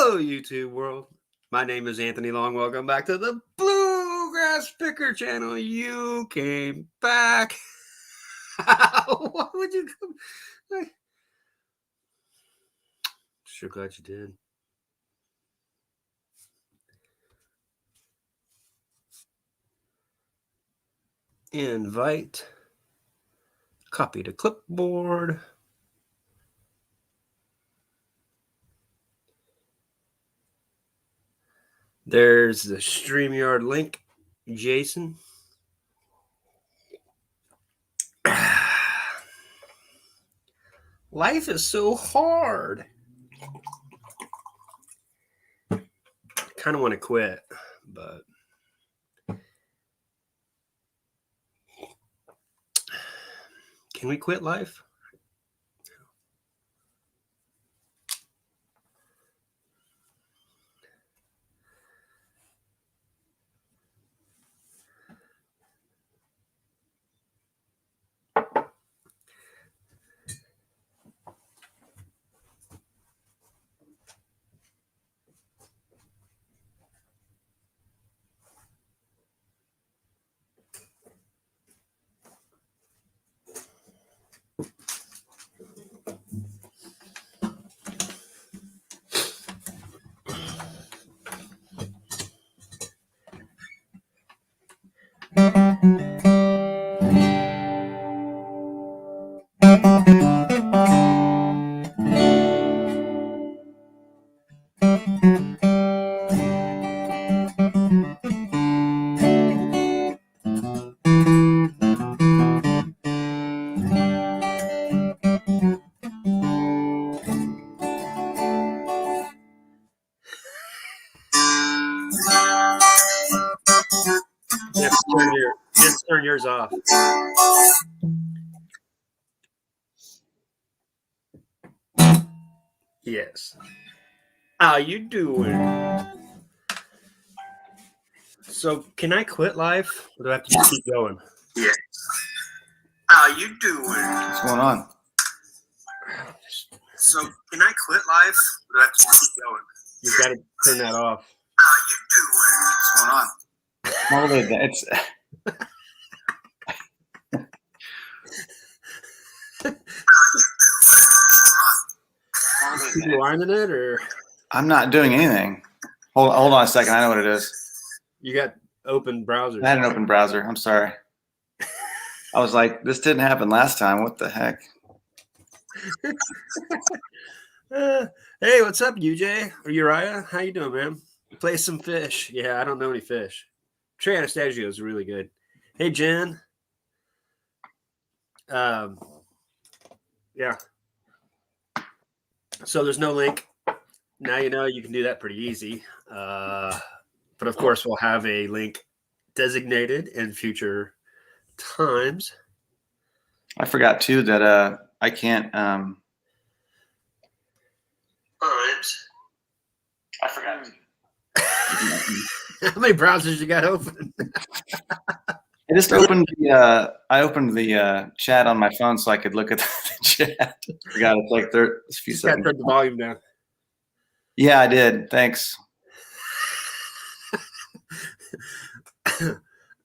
Hello, YouTube world. My name is Anthony Long. Welcome back to the Bluegrass Picker channel. You came back. Why would you come? Sure glad you did. Invite. Copy to clipboard. There's the StreamYard link, Jason. Life is so hard. Kind of want to quit, but can we quit life? Turn yours off. Yes. How you doing? So, can I quit life, or do I have to just keep going? Yes. How you doing? What's going on? So, can I quit life, or do I have to keep going? You got to turn that off. How you doing? What's going on? Hold it. It's You winding it, or I'm not doing anything. Hold on a second. I know what it is. you got open browser? I had an open browser. I'm sorry. I was like, this didn't happen last time. What the heck? Hey, what's up, UJ or Uriah? How you doing, man? Play some fish. Yeah, I don't know any fish. Trey Anastasio is really good. Hey, Jen. Yeah. So there's no link. Now you know you can do that pretty easy. But of course, we'll have a link designated in future times. I forgot too that I can't. Times. I forgot. How many browsers you got open? I just opened the. I opened the chat on my phone so I could look at the chat. Forgot it's like a few Just got to seconds. turn the volume down. Yeah, I did. Thanks.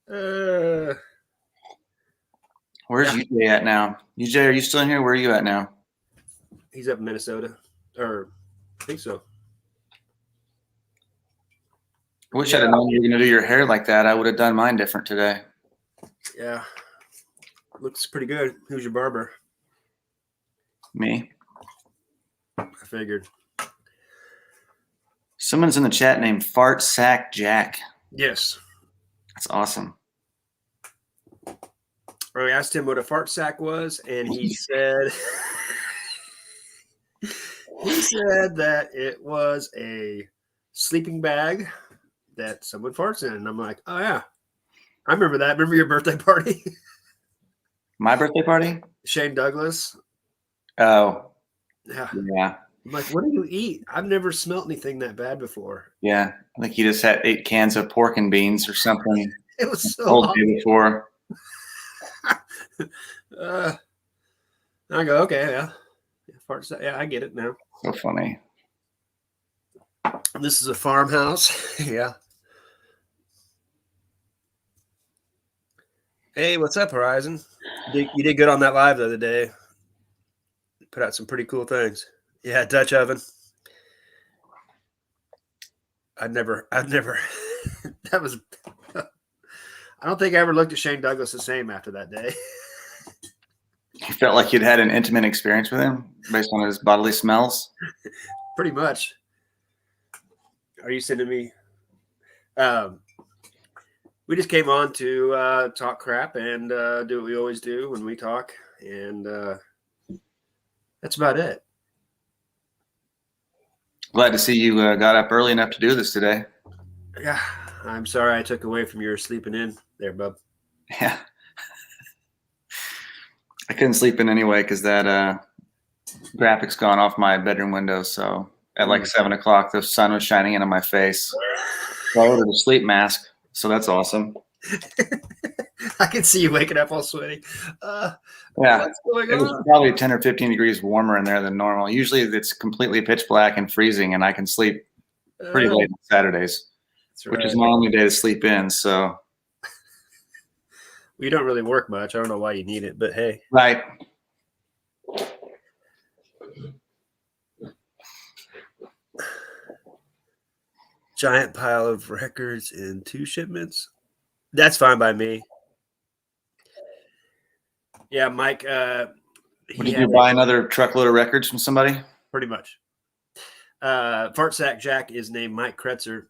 Where's UJ at now? UJ, are you still in here? Where are you at now? He's up in Minnesota, or I think so. I wish I'd have known you were going to do your hair like that. I would have done mine different today. Yeah, looks pretty good. Who's your barber? Me. I figured. Someone's in the chat named Fart Sack Jack. Yes. That's awesome. We asked him what a fart sack was, and he said that it was a sleeping bag that someone farts in. And I'm like, oh yeah, I remember that. Remember your birthday party? My birthday party? Shane Douglas. Oh. Yeah. Yeah. I'm like, what do you eat? I've never smelt anything that bad before. Yeah. I think he just had 8 cans of pork and beans or something. It was so Old day before. I go, okay, yeah. Fart sack. Yeah, I get it now. So funny. This is a farmhouse. Yeah. Hey, what's up, Horizon? You did good on that live the other day. Put out some pretty cool things. Yeah, Dutch oven. I've never. That was. I don't think I ever looked at Shane Douglas the same after that day. You felt like you'd had an intimate experience with him based on his bodily smells? Pretty much. Are you sending me? We just came on to talk crap and do what we always do when we talk. And that's about it. Glad to see you got up early enough to do this today. Yeah, I'm sorry I took away from your sleeping in there, bub. Yeah. I couldn't sleep in anyway because that graphics gone off my bedroom window. So at like 7 o'clock, the sun was shining into my face. So I ordered a sleep mask. So that's awesome. I can see you waking up all sweaty. Yeah, what's going it was on? probably 10 or 15 degrees warmer in there than normal. Usually it's completely pitch black and freezing, and I can sleep pretty late on Saturdays, which is my only day to sleep in. So we don't really work much. I don't know why you need it, but hey. Right. Giant pile of records and 2 shipments. That's fine by me. Yeah, Mike. Did you buy another truckload of records from somebody? Pretty much. Fart Sack Jack is named Mike Kretzer,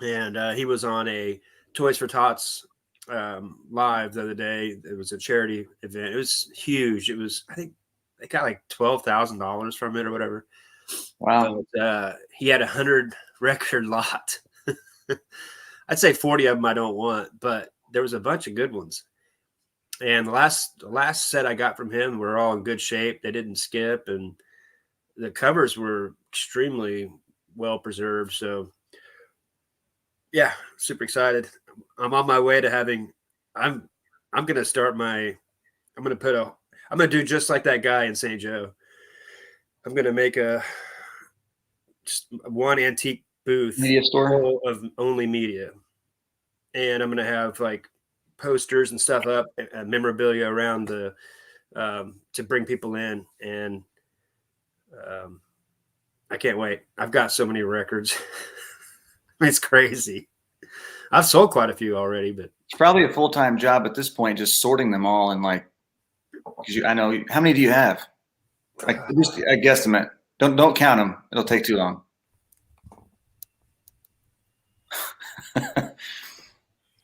and he was on a Toys for Tots live the other day. It was a charity event. It was huge. It was, I think, they got like $12,000 from it or whatever. Wow. But, he had 100 record lot. I'd say 40 of them I don't want, but there was a bunch of good ones. And the last set I got from him were all in good shape. They didn't skip, and the covers were extremely well preserved. So yeah, super excited. I'm on my way to having, I'm going to start I'm going to do just like that guy in St. Joe. I'm going to make just one antique booth Media store full of only media. And I'm going to have like posters and stuff up, memorabilia around the, to bring people in. And I can't wait. I've got so many records. It's crazy. I've sold quite a few already, but it's probably a full-time job at this point, just sorting them all and like, because I know how many do you have? Like just a guesstimate. Don't count them. It'll take too long.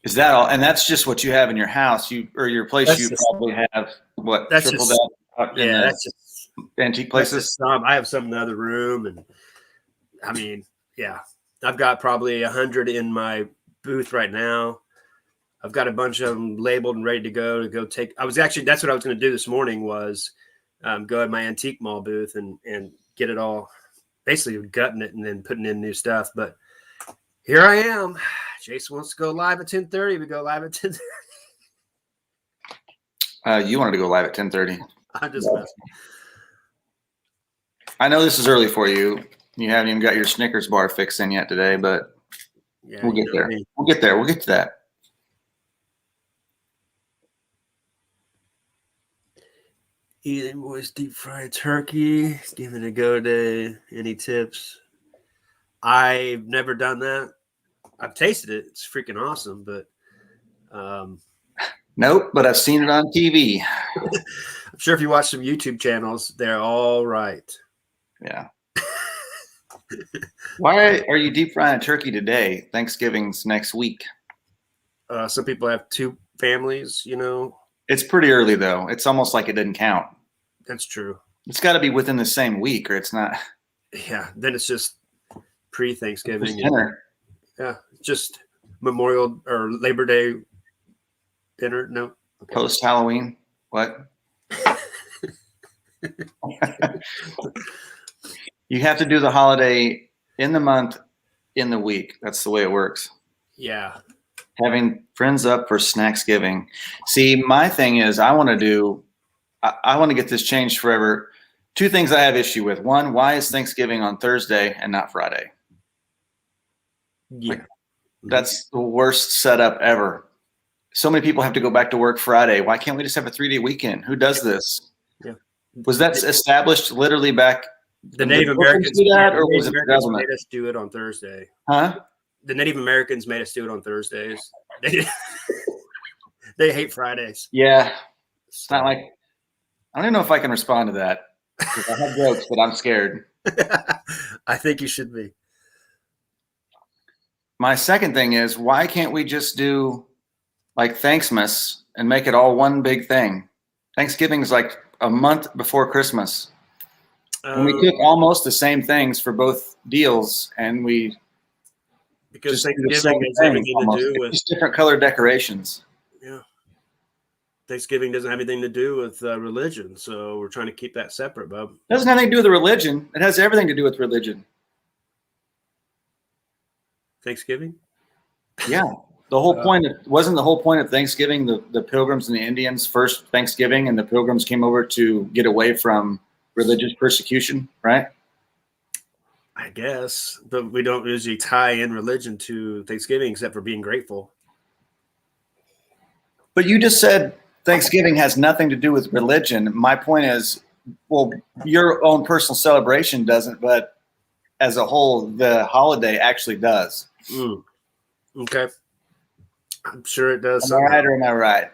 Is that all? And that's just what you have in your house, or your place. That's you just, probably have what? That's triple just, that. Yeah, that's just antique places. I have some in the other room, and I mean, yeah, I've got probably 100 in my booth right now. I've got a bunch of them labeled and ready to go take. That's what I was going to do this morning was go at my antique mall booth and get it all, basically gutting it and then putting in new stuff. But here I am. Jason wants to go live at 10:30. We go live at 10:30. You wanted to go live at 10:30. I'm just messing. I know this is early for you. You haven't even got your Snickers bar fixed in yet today, but Yeah, we'll get there. We'll get there. We'll get to that. Eating moist deep fried turkey. Give it a go day. Any tips? I've never done that. I've tasted it. It's freaking awesome, but nope, but I've seen it on TV. I'm sure if you watch some YouTube channels, they're all right. Yeah. Why are you deep frying a turkey today? Thanksgiving's next week. Some people have 2 families, you know. It's pretty early though. It's almost like it didn't count. That's true. It's got to be within the same week, or it's not. Yeah, then it's just pre-Thanksgiving. Dinner. Yeah, just Memorial or Labor Day dinner. No. Okay. Post Halloween. What? You have to do the holiday in the month, in the week. That's the way it works. Yeah. Having friends up for Snacksgiving. See, my thing is I want to get this changed forever. 2 things I have issue with. One, why is Thanksgiving on Thursday and not Friday? Yeah. That's the worst setup ever. So many people have to go back to work Friday. Why can't we just have a 3-day weekend? Who does this? Yeah. Was that established literally back? The Native Americans do that, or the was Native it the Americans government? made us do it on Thursday. Huh? The Native Americans made us do it on Thursdays. They hate Fridays. Yeah. It's not like, I don't even know if I can respond to that. Because I have jokes, but I'm scared. I think you should be. My second thing is, why can't we just do like Thanksmas and make it all one big thing? Thanksgiving is like a month before Christmas. And we took almost the same things for both deals, and we because just do the Thanksgiving same has thing everything almost. to do It's with just different color decorations. yeah. Thanksgiving doesn't have anything to do with religion, so we're trying to keep that separate, bub. It doesn't have anything to do with religion. It has everything to do with religion. Thanksgiving? Yeah. The whole point wasn't the whole point of Thanksgiving the Pilgrims and the Indians first Thanksgiving, and the Pilgrims came over to get away from religious persecution, right? I guess, but we don't usually tie in religion to Thanksgiving except for being grateful. But you just said Thanksgiving has nothing to do with religion. My point is, well, your own personal celebration doesn't, but as a whole, the holiday actually does. Okay. I'm sure it does. Am I right or am I right?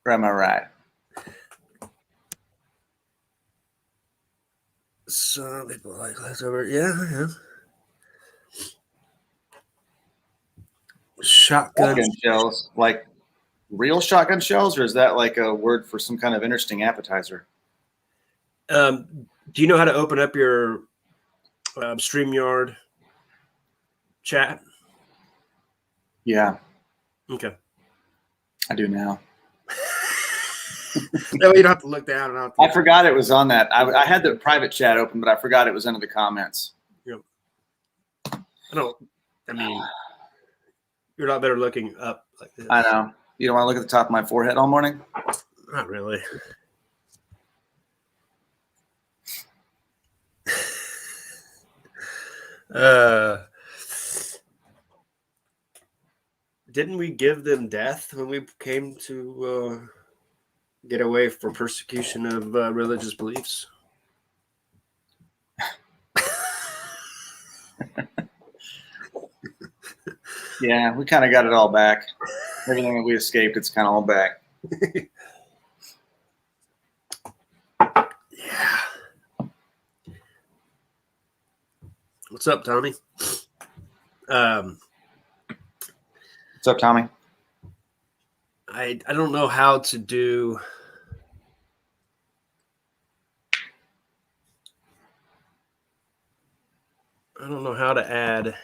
Or am I right? Some people like leftover. Yeah. Shotgun shells, like real shotgun shells, or is that like a word for some kind of interesting appetizer? Do you know how to open up your StreamYard chat? Yeah. Okay. I do now. That way you don't have to look down. And I forgot it was on that. I had the private chat open, but I forgot it was under the comments. Yep. I mean, you're a lot better looking up like this. I know. You don't want to look at the top of my forehead all morning? Not really. Didn't we give them death when we came to get away from persecution of religious beliefs? Yeah, we kind of got it all back. Everything that we escaped, it's kind of all back. Yeah. What's up, Tommy? What's up, Tommy? I don't know how to do. I don't know how to add.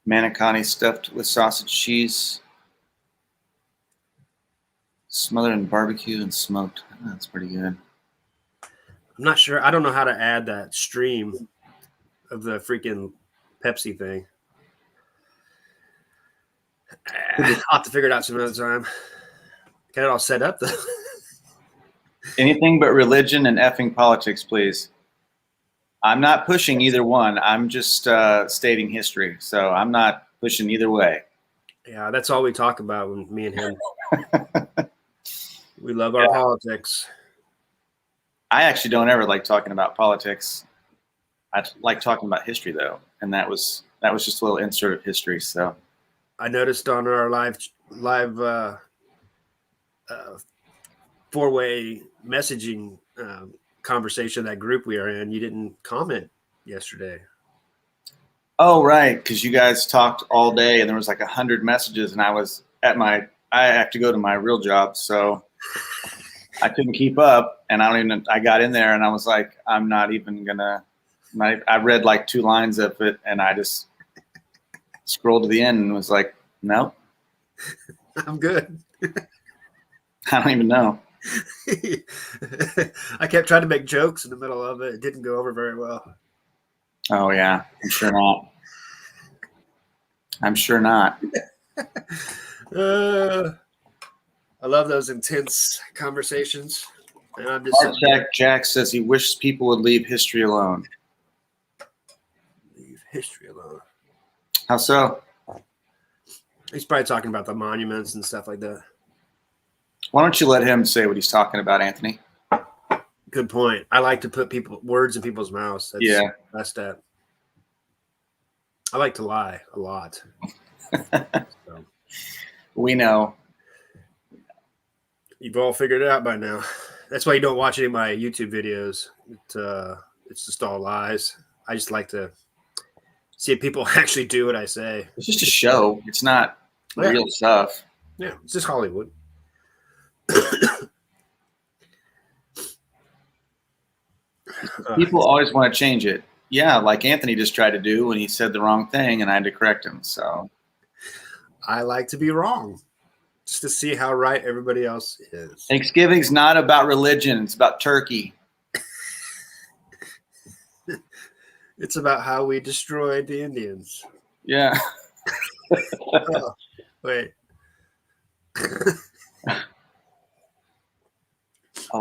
Manicotti stuffed with sausage cheese, smothered in barbecue and smoked. Oh, that's pretty good. I'm not sure. I don't know how to add that stream of the freaking Pepsi thing. I'll have to figure it out some other time. Got it all set up though. Anything but religion and effing politics, please. I'm not pushing either one. I'm just stating history. So I'm not pushing either way. Yeah, that's all we talk about when me and him. We love our politics. I actually don't ever like talking about politics. I like talking about history though, and that was just a little insert of history. So I noticed on our live four-way messaging conversation, that group we are in, you didn't comment yesterday. Oh, right, because you guys talked all day, and there was like 100 messages, and I was I have to go to my real job, so I couldn't keep up, and I got in there, and I was like, I'm not even gonna. I read like 2 lines of it, and I just scrolled to the end and was like, no, I'm good. I don't even know. I kept trying to make jokes in the middle of it. It didn't go over very well. Oh yeah, I'm sure not. I'm sure not. I love those intense conversations. And I'm just Art Jack says he wishes people would leave history alone. leave history alone. How so? He's probably talking about the monuments and stuff like that. Why don't you let him say what he's talking about, Anthony? Good point. I like to put words in people's mouths. That's Yeah. That's that. I like to lie a lot. So, We know. you've all figured it out by now. That's why you don't watch any of my YouTube videos. It's just all lies. I just like to see if people actually do what I say. It's just a show. It's not real stuff. Yeah, it's just Hollywood. People always want to change it. Yeah, like Anthony just tried to do when he said the wrong thing and I had to correct him. So I like to be wrong just to see how right everybody else is. Thanksgiving's not about religion. It's about turkey. It's about how we destroyed the Indians. Yeah. Oh, wait.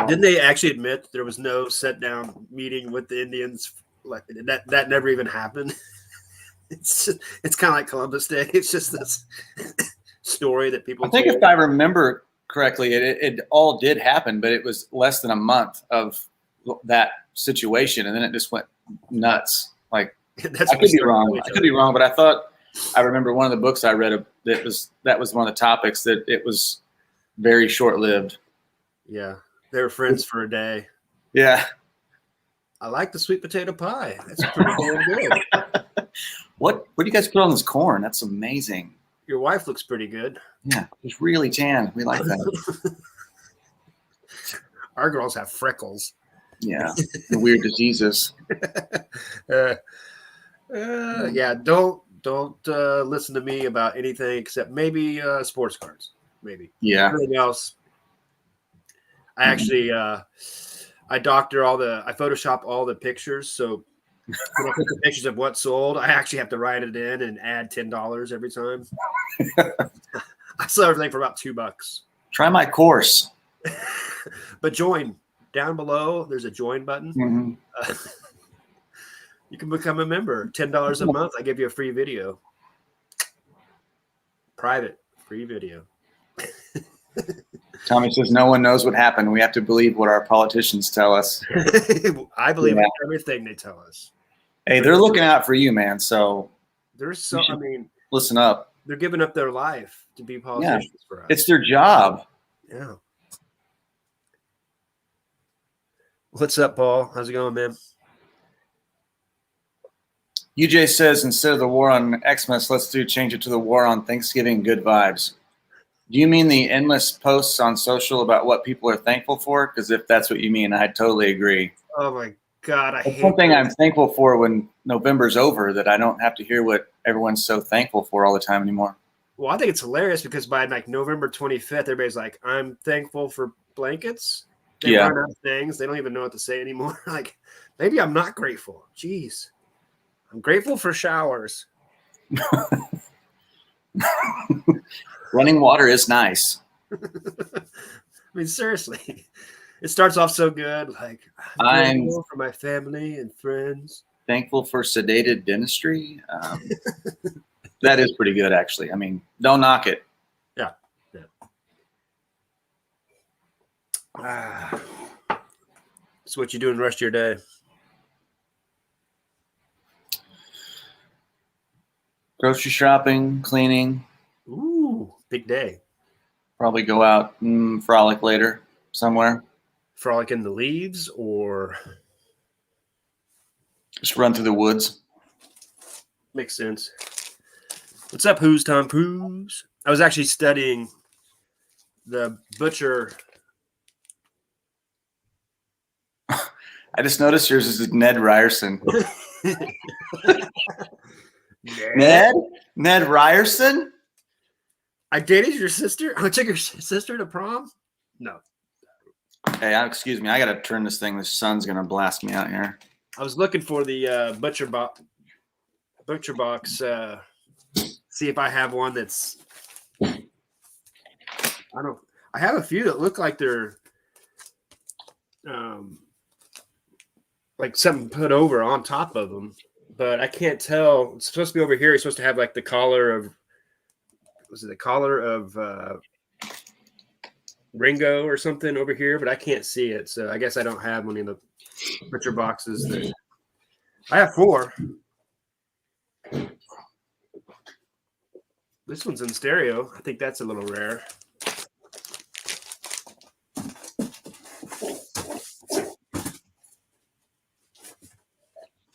Didn't they actually admit there was no sit-down meeting with the Indians? Like that never even happened. It's kind of like Columbus Day. It's just this story that people. I think if I remember correctly, it all did happen, but it was less than a month of that situation, and then it just went nuts. Like I could be wrong. I could be wrong, but I remember one of the books I read that was one of the topics that it was very short-lived. Yeah, they were friends for a day. Yeah. I like the sweet potato pie. That's pretty damn good. What do you guys put on this corn? That's amazing. Your wife looks pretty good. Yeah, it's really tan. We like that. Our girls have freckles. Yeah, the weird diseases. Yeah, don't listen to me about anything except maybe sports cards. Maybe. Yeah. Everything else. I actually I Photoshop all the pictures. So when I put the pictures of what sold, I actually have to write it in and add $10 every time. I sell everything for about $2. Try my course. But join down below. There's a join button. Mm-hmm. You can become a member. $10 a month. I give you a free video. Private free video. Tommy says no one knows what happened. We have to believe what our politicians tell us. I believe everything they tell us. Hey, they're looking out for you, man. So listen up. They're giving up their life to be politicians for us. It's their job. Yeah. What's up, Paul? How's it going, man? UJ says instead of the war on Xmas, let's change it to the war on Thanksgiving good vibes. Do you mean the endless posts on social about what people are thankful for? Because if that's what you mean, I totally agree. Oh my God, I hate one thing I'm thankful for when November's over, that I don't have to hear what everyone's so thankful for all the time anymore. Well, I think it's hilarious because by like November 25th, everybody's like, I'm thankful for blankets. They run out of things. They don't even know what to say anymore. Like, maybe I'm not grateful. Jeez. I'm grateful for showers. Running water is nice. I mean, seriously. It starts off so good. Like, I'm grateful for my family and friends. Thankful for sedated dentistry. That is pretty good, actually. I mean, don't knock it. Yeah. So what you doing the rest of your day? Grocery shopping, cleaning. Ooh, big day. Probably go out and frolic later somewhere. Frolic in the leaves or? Just run through the woods. Makes sense. What's up, Who's Tom Cruise? I was actually studying the butcher. I just noticed yours is Ned Ryerson. Ned Ryerson? I dated your sister? I took your sister to prom? No. Hey, excuse me. I got to turn this thing. The sun's going to blast me out here. I was looking for the butcher box. See if I have one that's. I have a few that look like they're like something put over on top of them, but I can't tell. It's supposed to be over here. He's supposed to have like the collar of, was it the collar of Ringo or something over here, but I can't see it. So I guess I don't have one of the butcher boxes. I have 4. This one's in stereo. I think that's a little rare.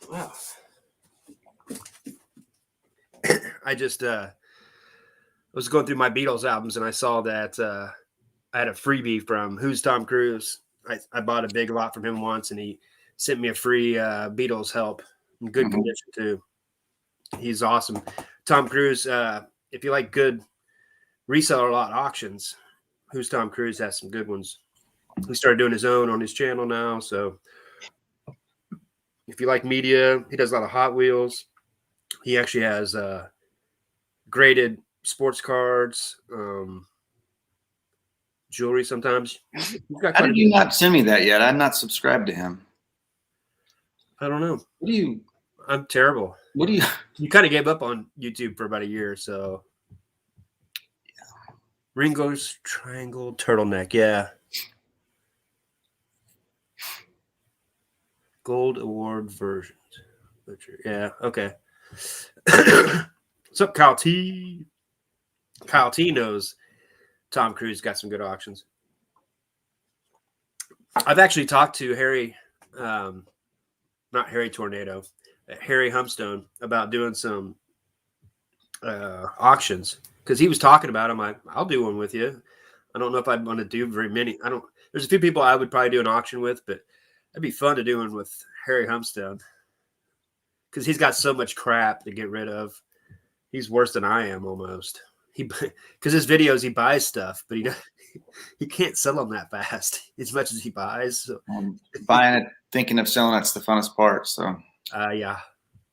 Wow. I just was going through my Beatles albums and I saw that I had a freebie from Who's Tom Cruise. I bought a big lot from him once and he sent me a free Beatles help in good condition too. He's awesome. Tom Cruise, if you like good reseller lot auctions, Who's Tom Cruise has some good ones. He started doing his own on his channel now. So if you like media, he does a lot of Hot Wheels. He actually has graded sports cards, jewelry sometimes. How did you not send me that yet? I'm not subscribed to him. I don't know. What do you? I'm terrible. What do you? You kind of gave up on YouTube for about a year, so. Yeah. Ringo's Triangle Turtleneck, yeah. Gold Award versions. Yeah, okay. What's up, Kyle T? Kyle T knows Tom Cruise got some good auctions. I've actually talked to Harry, not Harry Tornado, Harry Humstone about doing some auctions because he was talking about them. I'll do one with you. I don't know if I'd want to do very many. There's a few people I would probably do an auction with, but it'd be fun to do one with Harry Humstone because he's got so much crap to get rid of. He's worse than I am almost. Because his videos, he buys stuff, but he can't sell them that fast as much as he buys. So. Buying it, thinking of selling, that's the funnest part. So yeah,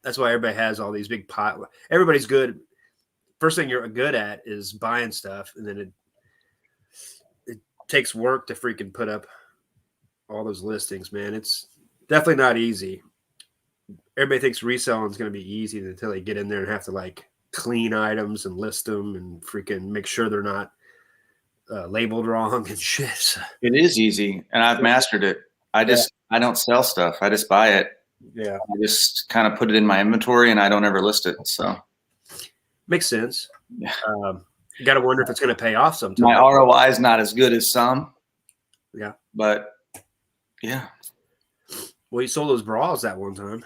that's why everybody has all these big piles. Everybody's good. First thing you're good at is buying stuff, and then it takes work to freaking put up all those listings, man. It's definitely not easy. Everybody thinks reselling is going to be easy until they get in there and have to like clean items and list them and freaking make sure they're not labeled wrong and shit. It is easy, and I've mastered it. I don't sell stuff. I just buy it. Yeah. I just kind of put it in my inventory, and I don't ever list it. So makes sense. Yeah. You got to wonder if it's going to pay off sometime. My ROI is not as good as some. Yeah. But yeah. Well, you sold those bras that one time.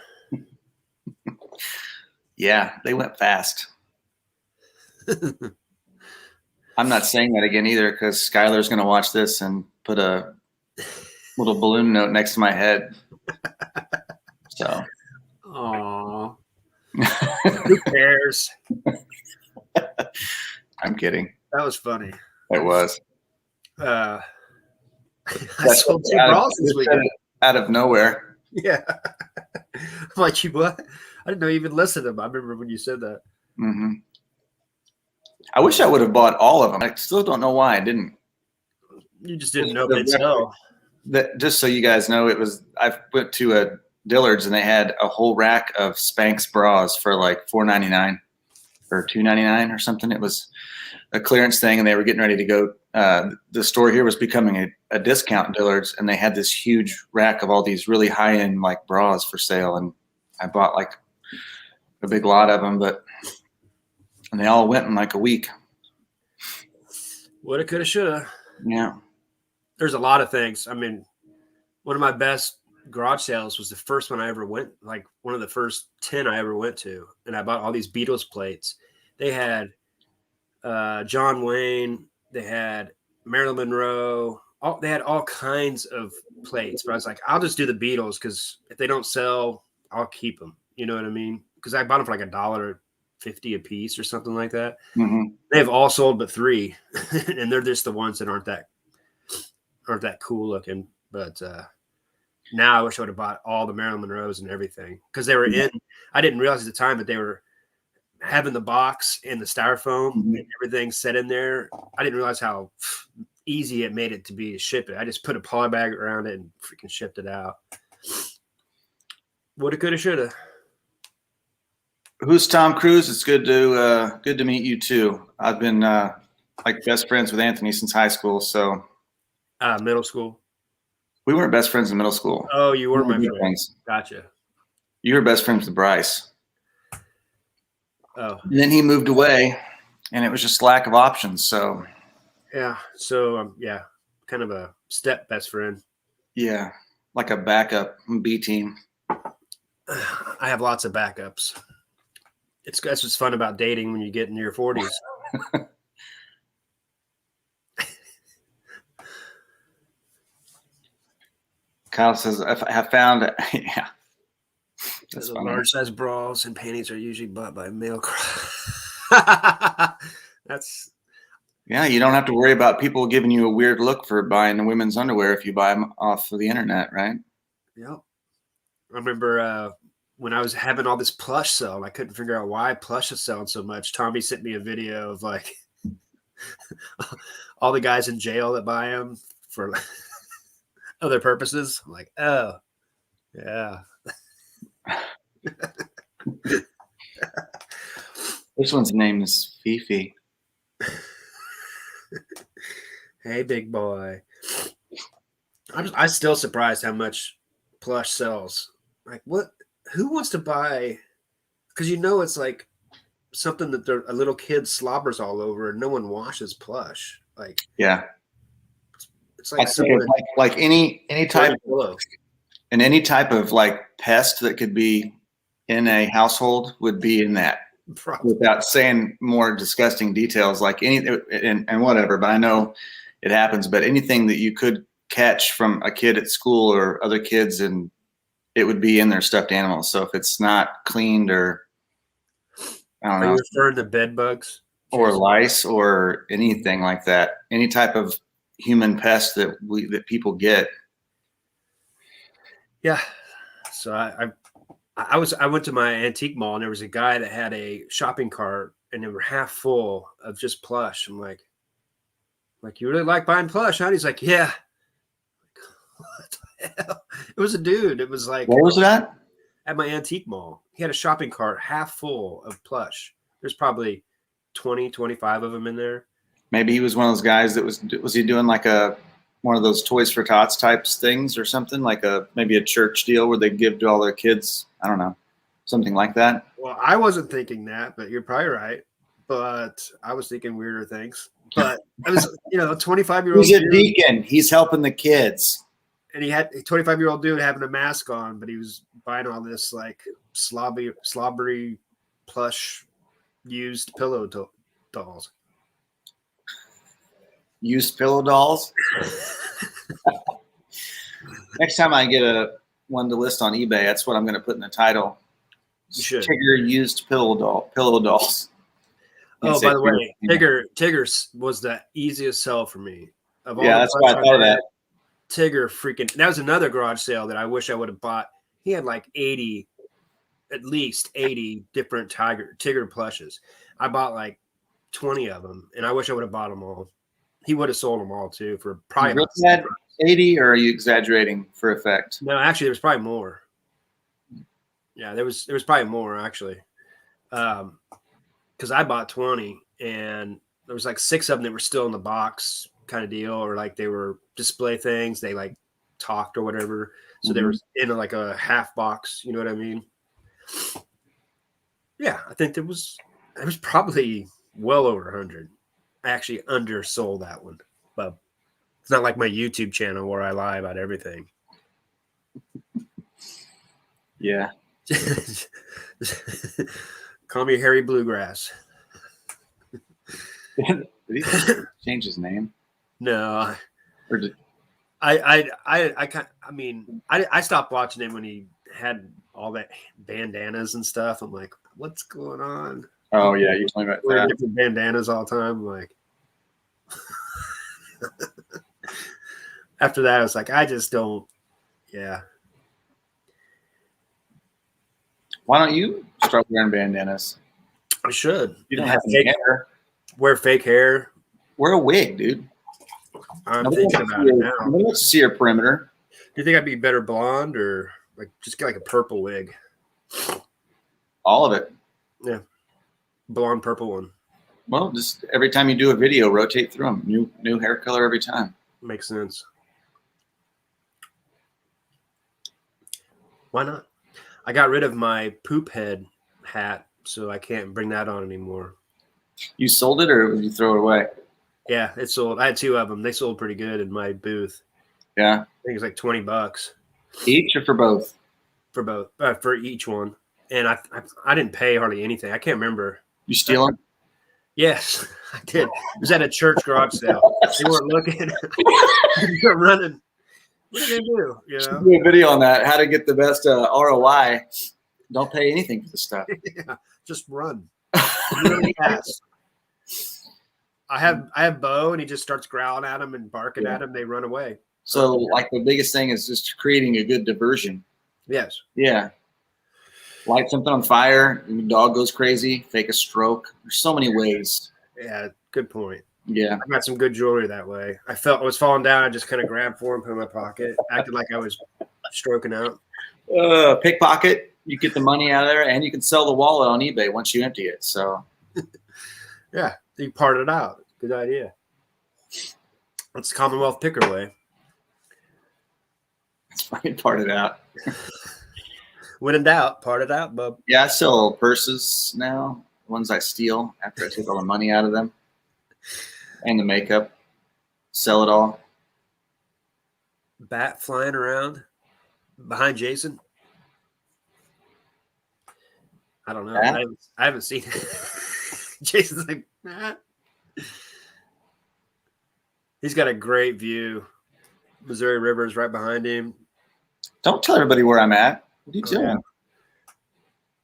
Yeah, they went fast. I'm not saying that again either because Skylar's going to watch this and put a little balloon note next to my head. So. Aww. Who cares? I'm kidding. That was funny. It was. I sold 2 bras this weekend. Out of nowhere. Yeah. I'm like, you what? I didn't know you even listened to them. I remember when you said that. Mm-hmm. I wish I would have bought all of them. I still don't know why I didn't. You just didn't know they'd sell. Just so you guys know, I went to a Dillard's and they had a whole rack of Spanx bras for like $4.99 or $2.99 or something. It was a clearance thing, and they were getting ready to go. The store here was becoming a discount Dillard's, and they had this huge rack of all these really high-end like bras for sale, and I bought like a big lot of them, and they all went in like a week. Woulda, coulda, shoulda. Yeah. There's a lot of things. I mean, one of my best garage sales was the first one I ever went, like one of the first 10 I ever went to. And I bought all these Beatles plates. They had John Wayne. They had Marilyn Monroe. They had all kinds of plates. But I was like, I'll just do the Beatles because if they don't sell, I'll keep them. You know what I mean? Because I bought them for like $1.50 a piece or something like that. Mm-hmm. They have all sold but 3. And they're just the ones that aren't that cool looking. But now I wish I would have bought all the Marilyn Monroes and everything because they were in. I didn't realize at the time that they were having the box and the styrofoam and everything set in there. I didn't realize how easy it made it to be to ship it. I just put a poly bag around it and freaking shipped it out. Woulda, coulda, shoulda. Who's Tom Cruise? It's good to meet you too. I've been like best friends with Anthony since high school. So Middle school. we weren't best friends in middle school. Oh, you were We my good friend. friends. Gotcha. You were best friends with Bryce. Oh, And then he moved away, and it was just lack of options. So yeah. So, yeah, kind of a step best friend. yeah, like a backup B team. I have lots of backups. That's what's fun about dating when you get in your 40s. Kyle says, I have found, yeah. That's The funny. large size bras and panties are usually bought by male. That's Yeah, you don't have to worry about people giving you a weird look for buying the women's underwear if you buy them off of the internet, right? Yep. I remember when I was having all this plush sell, and I couldn't figure out why plush is selling so much. Tommy sent me a video of like all the guys in jail that buy them for other purposes. I'm like, oh, yeah. This one's name is Fifi. Hey, big boy. I'm still surprised how much plush sells. Like, what? Who wants to buy? Because it's like something that a little kid slobbers all over, and no one washes plush. Like, Yeah, it's I like think someone it's like any type pillow. and any type of like pest that could be in a household would be in that. Probably. Without saying more disgusting details, like any and whatever, but I know it happens. But anything that you could catch from a kid at school or other kids, and it would be in their stuffed animals. So if it's not cleaned or I don't Are know, you referring to bed bugs? or lice or anything like that, any type of human pest that people get. Yeah. So I went to my antique mall, and there was a guy that had a shopping cart, and they were half full of just plush. I'm like, you really like buying plush, huh? He's like, yeah. What the hell? It was a dude. It was like, Where was it at? at my antique mall. He had a shopping cart half full of plush. There's probably 20, 25 of them in there. Maybe he was one of those guys that was he doing like one of those Toys for Tots types things or something, like maybe a church deal where they give to all their kids. I don't know, something like that. Well, I wasn't thinking that, but you're probably right. But I was thinking weirder things. But I was, a 25-year-old He's a dude, deacon. He's helping the kids. and he had a 25-year-old dude having a mask on, but he was buying all this like slobbery plush used pillow dolls. Used pillow dolls. Next time I get one to list on eBay, that's what I'm going to put in the title. You should. Tigger used pillow dolls. Oh, by the way, Tigger was the easiest sell for me. Of all Yeah, the that's why I plush thought I've of had, that. Tigger freaking. That was another garage sale that I wish I would have bought. He had like at least 80 different Tigger plushes. I bought like 20 of them, and I wish I would have bought them all. He would have sold them all too for probably You really had 80, or are you exaggerating for effect? No, actually, there was probably more. Yeah, there was probably more actually, because I bought 20, and there was like 6 of them that were still in the box kind of deal, or like they were display things. They like talked or whatever, so they were in like a half box. You know what I mean? Yeah, I think it was probably well over 100. I actually undersold that one, but it's not like my YouTube channel where I lie about everything. Yeah. Call me Harry Bluegrass. Did he change his name? No, Or did, I stopped watching him when he had all that bandanas and stuff. I'm like, what's going on? oh yeah, you told me about Wearing that. different bandanas all the time. I'm like, after that, I was like, I just don't. Yeah. Why don't you start wearing bandanas? I should. You don't have any hair. Wear fake hair. Wear a wig, dude. I'm Nobody thinking wants to about see it your- now. nobody wants to see your perimeter. Do you think I'd be better blonde or like just get like a purple wig? All of it. Yeah, blonde purple one Well, just every time you do a video, rotate through them. New hair color every time. makes sense. Why not? I got rid of my poop head hat, so I can't bring that on anymore. You sold it or did you throw it away? Yeah, it sold. I had 2 of them. They sold pretty good in my booth. Yeah. I think it was like $20 Each or for both? for both, for each one. And I didn't pay hardly anything. I can't remember. You steal them? Yes, I did. It was at a church garage sale. They weren't looking. They were running. What did they do? You know? Do a video on that. How to get the best ROI. Don't pay anything for the stuff. Yeah, just run. Really fast. I have Bo, and he just starts growling at them and barking at them. They run away. So, like, the biggest thing is just creating a good diversion. Yes. Yeah. Light something on fire, and the dog goes crazy, fake a stroke. There's so many ways. Yeah. Good point. Yeah. I got some good jewelry that way. I was falling down. I just kind of grabbed for him, put it in my pocket, acted like I was stroking out. Pickpocket, you get the money out of there, and you can sell the wallet on eBay once you empty it. So, Yeah. You part it out. Good idea. That's the Commonwealth Picker way. it's fucking part it out. When in doubt, part it out, bub. Yeah, I sell purses now, ones I steal after I take all the money out of them, and the makeup. Sell it all. Bat flying around behind Jason. I don't know. Bat? I haven't seen it. Jason's like, nah. He's got a great view. Missouri River is right behind him. Don't tell everybody where I'm at. What are you doing? Yeah.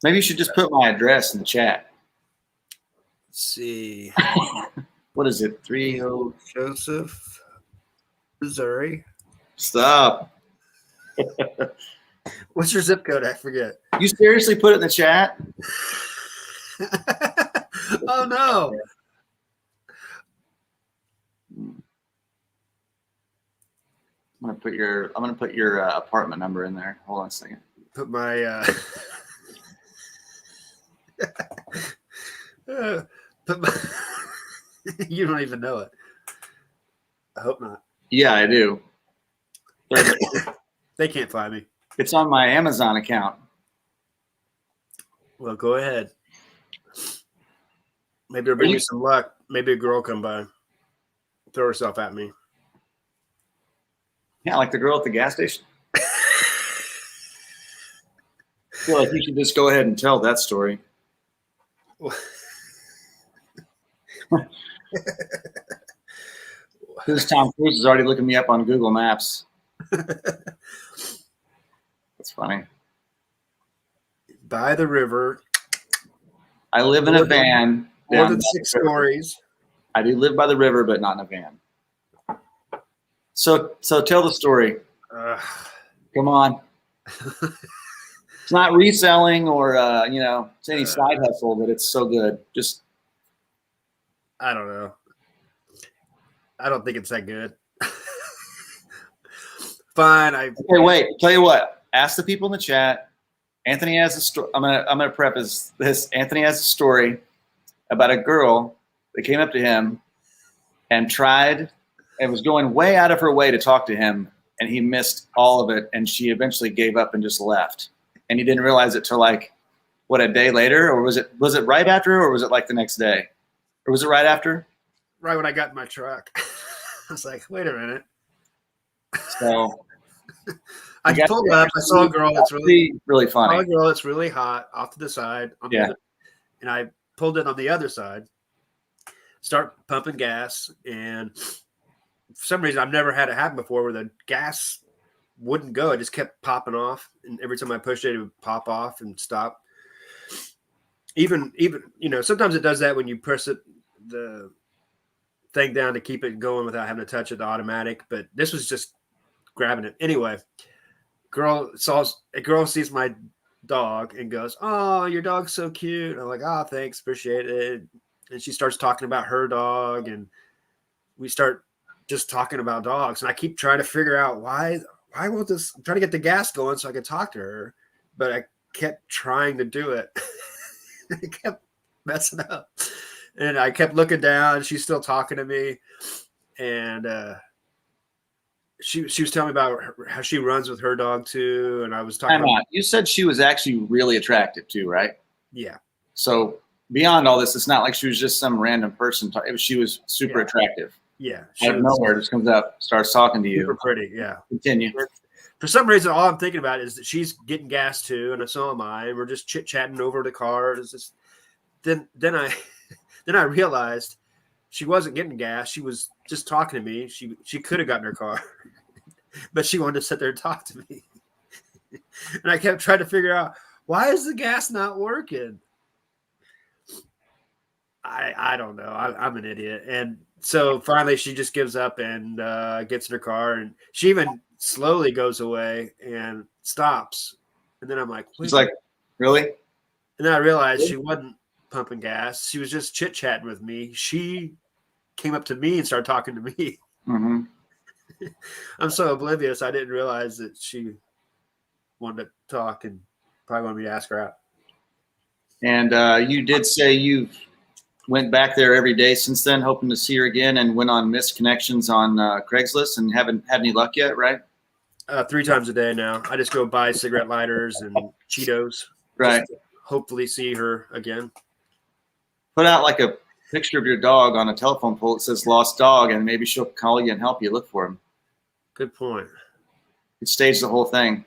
Maybe you should just put my address in the chat. Let's see. What is it? 30. Joseph, Missouri. Stop. What's your zip code? I forget. You seriously put it in the chat? Oh no. I'm gonna put your apartment number in there. Hold on a second. Put my put my you don't even know it. I hope not. Yeah, I do. They can't find me. It's on my Amazon account. Well, go ahead. Maybe it'll bring me some luck. Maybe a girl come by, throw herself at me. Yeah, like the girl at the gas station. I feel like you should just go ahead and tell that story. This Tom Cruise is already looking me up on Google Maps. That's funny. By the river. I live in a van. More down than by 6 the river. stories. I I do live by the river, but not in a van. So tell the story. Come on. It's not reselling or it's any side hustle, but it's so good. Just I don't know. I don't think it's that good. Fine. okay. Wait. Tell you what. Ask the people in the chat. Anthony has a story. I'm gonna preface this. Anthony has a story about a girl that came up to him and tried and was going way out of her way to talk to him, and he missed all of it, and she eventually gave up and just left. And he didn't realize it till like what, a day later, or was it right after, or was it like the next day, or was it right after? Right when I got in my truck, I was like, "Wait a minute." So I pulled up. I saw a girl that's really funny. saw a girl that's really hot off to the side. And I pulled it on the other side. Start pumping gas, and for some reason, I've never had it happen before where the gas wouldn't go. It just kept popping off, and every time I pushed it, it would pop off and stop. Even sometimes it does that when you press the thing down to keep it going without having to touch it, the automatic. But this was just grabbing it anyway. A girl sees my dog and goes, "Oh, your dog's so cute." I'm like, "Oh, thanks, appreciate it." And she starts talking about her dog, and we start just talking about dogs. And I keep trying to figure out why won't this, I'm trying to get the gas going so I could talk to her, but I kept trying to do it. I kept messing up. And I kept looking down. She's still talking to me. And she was telling me about how she runs with her dog too. And I was talking about, You said she was actually really attractive too, right? yeah. So beyond all this, it's not like she was just some random person. She was super attractive. Yeah. Out of nowhere, just comes up, starts talking to you. Super pretty. Yeah. Continue. For some reason, all I'm thinking about is that she's getting gas too, and so am I. And we're just chit chatting over the car. It's just, then I realized she wasn't getting gas. She was just talking to me. She could have gotten her car, but she wanted to sit there and talk to me. And I kept trying to figure out, why is the gas not working? I don't know. I'm an idiot. And so finally she just gives up and gets in her car, and she even slowly goes away and stops. And then I'm like, she's like, really? And then I realized she wasn't pumping gas. She was just chit chatting with me. She came up to me and started talking to me. Mm-hmm. I'm so oblivious. I didn't realize that she wanted to talk and probably wanted me to ask her out. And you did say you went back there every day since then, hoping to see her again, and went on missed connections on Craigslist, and haven't had any luck yet, right? 3 times a day now. I just go buy cigarette lighters and Cheetos. Right. Just to hopefully see her again. Put out like a picture of your dog on a telephone pole that says "lost dog," and maybe she'll call you and help you look for him. Good point. It staged the whole thing.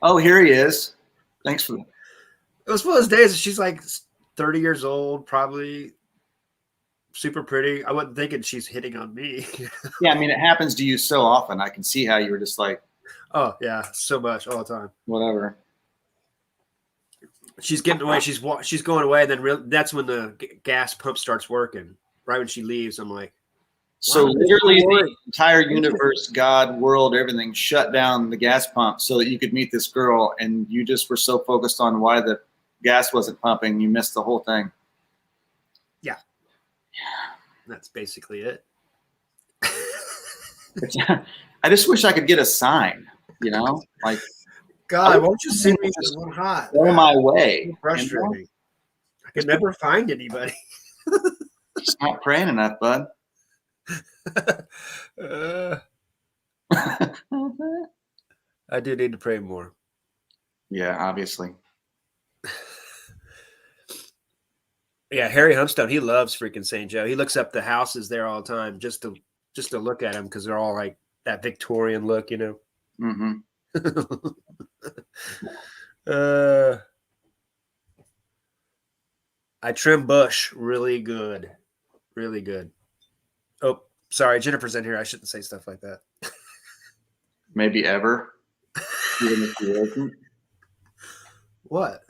Oh, here he is. Thanks for that. It was one of those days that she's like 30 years old, probably super pretty. I wasn't thinking she's hitting on me. Yeah, I mean, it happens to you so often. I can see how you were just like, oh, yeah, so much all the time. whatever. She's getting away. She's going away. And then that's when the gas pump starts working. Right when she leaves, I'm like, so wow, literally the entire universe, God, world, everything shut down the gas pump so that you could meet this girl, and you just were so focused on why the gas wasn't pumping, you missed the whole thing. yeah. That's basically it. I just wish I could get a sign, like, God, won't you send me someone hot? go my way. So frustrating. I can never find anybody. Just not praying enough, bud. I do need to pray more. Yeah, obviously. Yeah, Harry Humstone, he loves freaking St. Joe. He looks up the houses there all the time just to look at them because they're all like that Victorian look, Mm-hmm. I trim bush really good. Really good. Oh, sorry. Jennifer's in here. I shouldn't say stuff like that. Maybe ever. Even if you wasn't. What?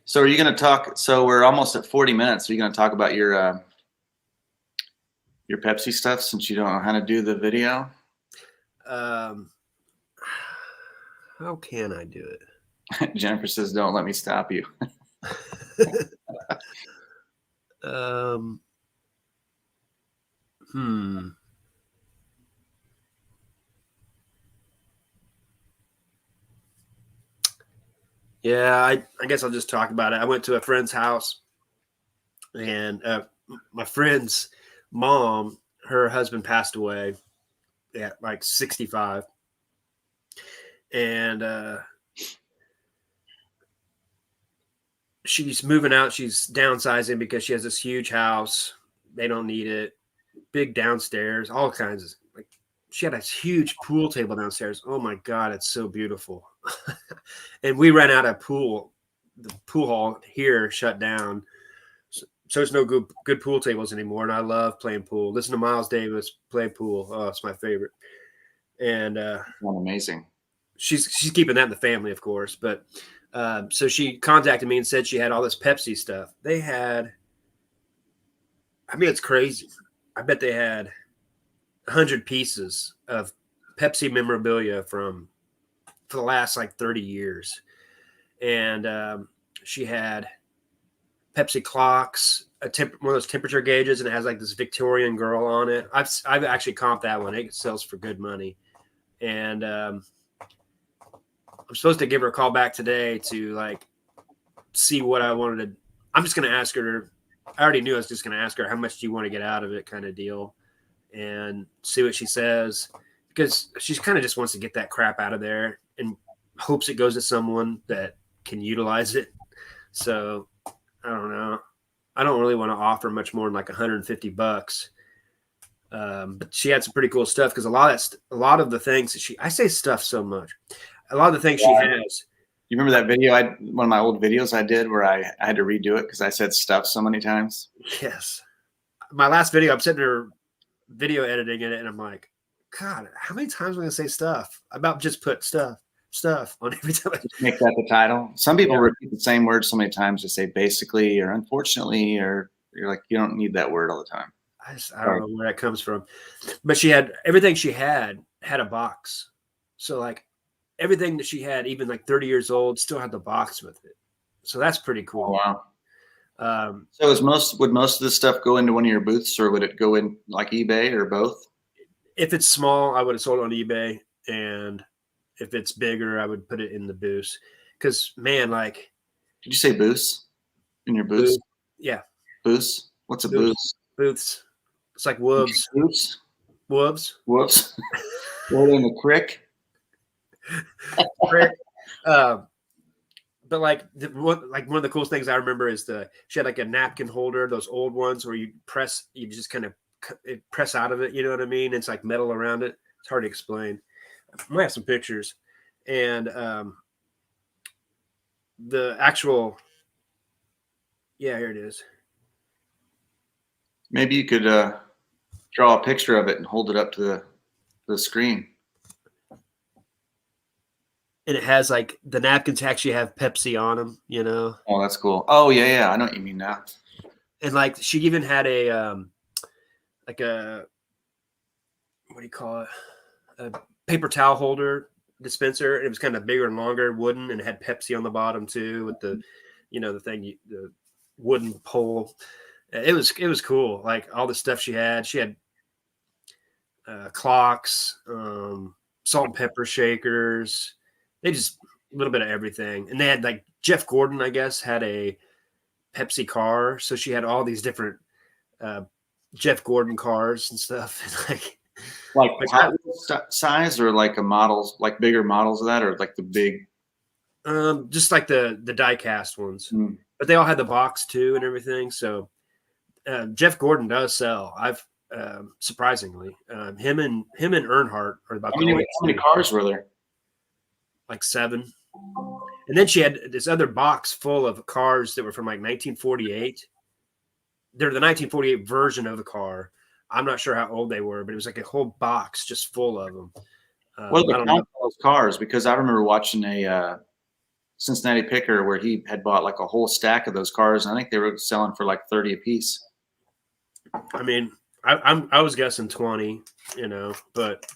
So are you going to talk? So we're almost at 40 minutes. Are you going to talk about your Pepsi stuff since you don't know how to do the video? How can I do it? Jennifer says, "Don't let me stop you." Yeah, I guess I'll just talk about it. I went to a friend's house, and my friend's mom, her husband passed away at like 65. And she's moving out. She's downsizing because she has this huge house. They don't need it. Big downstairs, all kinds of, like, she had a huge pool table downstairs. Oh my God, it's so beautiful. And we ran out of pool. The pool hall here shut down. So there's no good pool tables anymore. And I love playing pool. Listen to Miles Davis play pool. Oh, it's my favorite. And amazing. She's keeping that in the family, of course. But so she contacted me and said she had all this Pepsi stuff. They had, I mean, it's crazy. I bet they had 100 pieces of Pepsi memorabilia for the last like 30 years. And she had Pepsi clocks, one of those temperature gauges, and it has like this Victorian girl on it. I've actually comped that one. It sells for good money, and I'm supposed to give her a call back today to like see what I wanted to. I'm just going to ask her. I already knew I was just going to ask her how much do you want to get out of it, kind of deal, and see what she says, because she kind of just wants to get that crap out of there and hopes it goes to someone that can utilize it. So I don't know. I don't really want to offer much more than like $150. But she had some pretty cool stuff, because a lot of the things that I say stuff so much. A lot of the things she has. You remember that video? One of my old videos I did where I had to redo it because I said stuff so many times. Yes. My last video, I'm sitting there video editing it, and I'm like, God, how many times am I going to say stuff? I about just put stuff on every time. Just make that the title. Some people repeat the same word so many times to say basically or unfortunately, or you're like, you don't need that word all the time. I don't know where that comes from. But she had everything she had a box. So like everything that she had, even like 30 years old, still had the box with it. So that's pretty cool. Oh, wow. So would most of this stuff go into one of your booths, or would it go in like eBay or both? If it's small, I would have sold it on eBay, and if it's bigger, I would put it in the booths. Because man, like, did you say booths in your booths? Yeah, booths. What's a booth? Booths. It's like wolves. Booths. Wolves. Whoops. Go in the crick. But like one of the coolest things I remember is she had like a napkin holder, those old ones where you just kind of press out of it. You know what I mean? It's like metal around it. It's hard to explain. I might have some pictures, and the actual, here it is. Maybe you could draw a picture of it and hold it up to the screen. And it has like the napkins actually have Pepsi on them, you know? Oh, that's cool. Oh, yeah. I know what you mean now. And like she even had a, like a, what do you call it? A paper towel holder dispenser. It was kind of bigger and longer, wooden, and it had Pepsi on the bottom too, with the, the wooden pole. It was cool. Like all the stuff she had clocks, salt and pepper shakers. They just a little bit of everything. And they had like Jeff Gordon, I guess, had a Pepsi car. So she had all these different Jeff Gordon cars and stuff. like size, or like a models, like bigger models of that, or like the big? Just like the die cast ones. But they all had the box too and everything. So Jeff Gordon does sell. I've surprisingly, him and Earnhardt are about. How many cars were there? Like 7. And then she had this other box full of cars that were from like 1948. They're the 1948 version of the car. I'm not sure how old they were, but it was like a whole box just full of them. What are the count of those cars? Because I remember watching a Cincinnati Picker where he had bought like a whole stack of those cars, and I think they were selling for like 30 a piece. I mean, I was guessing 20, but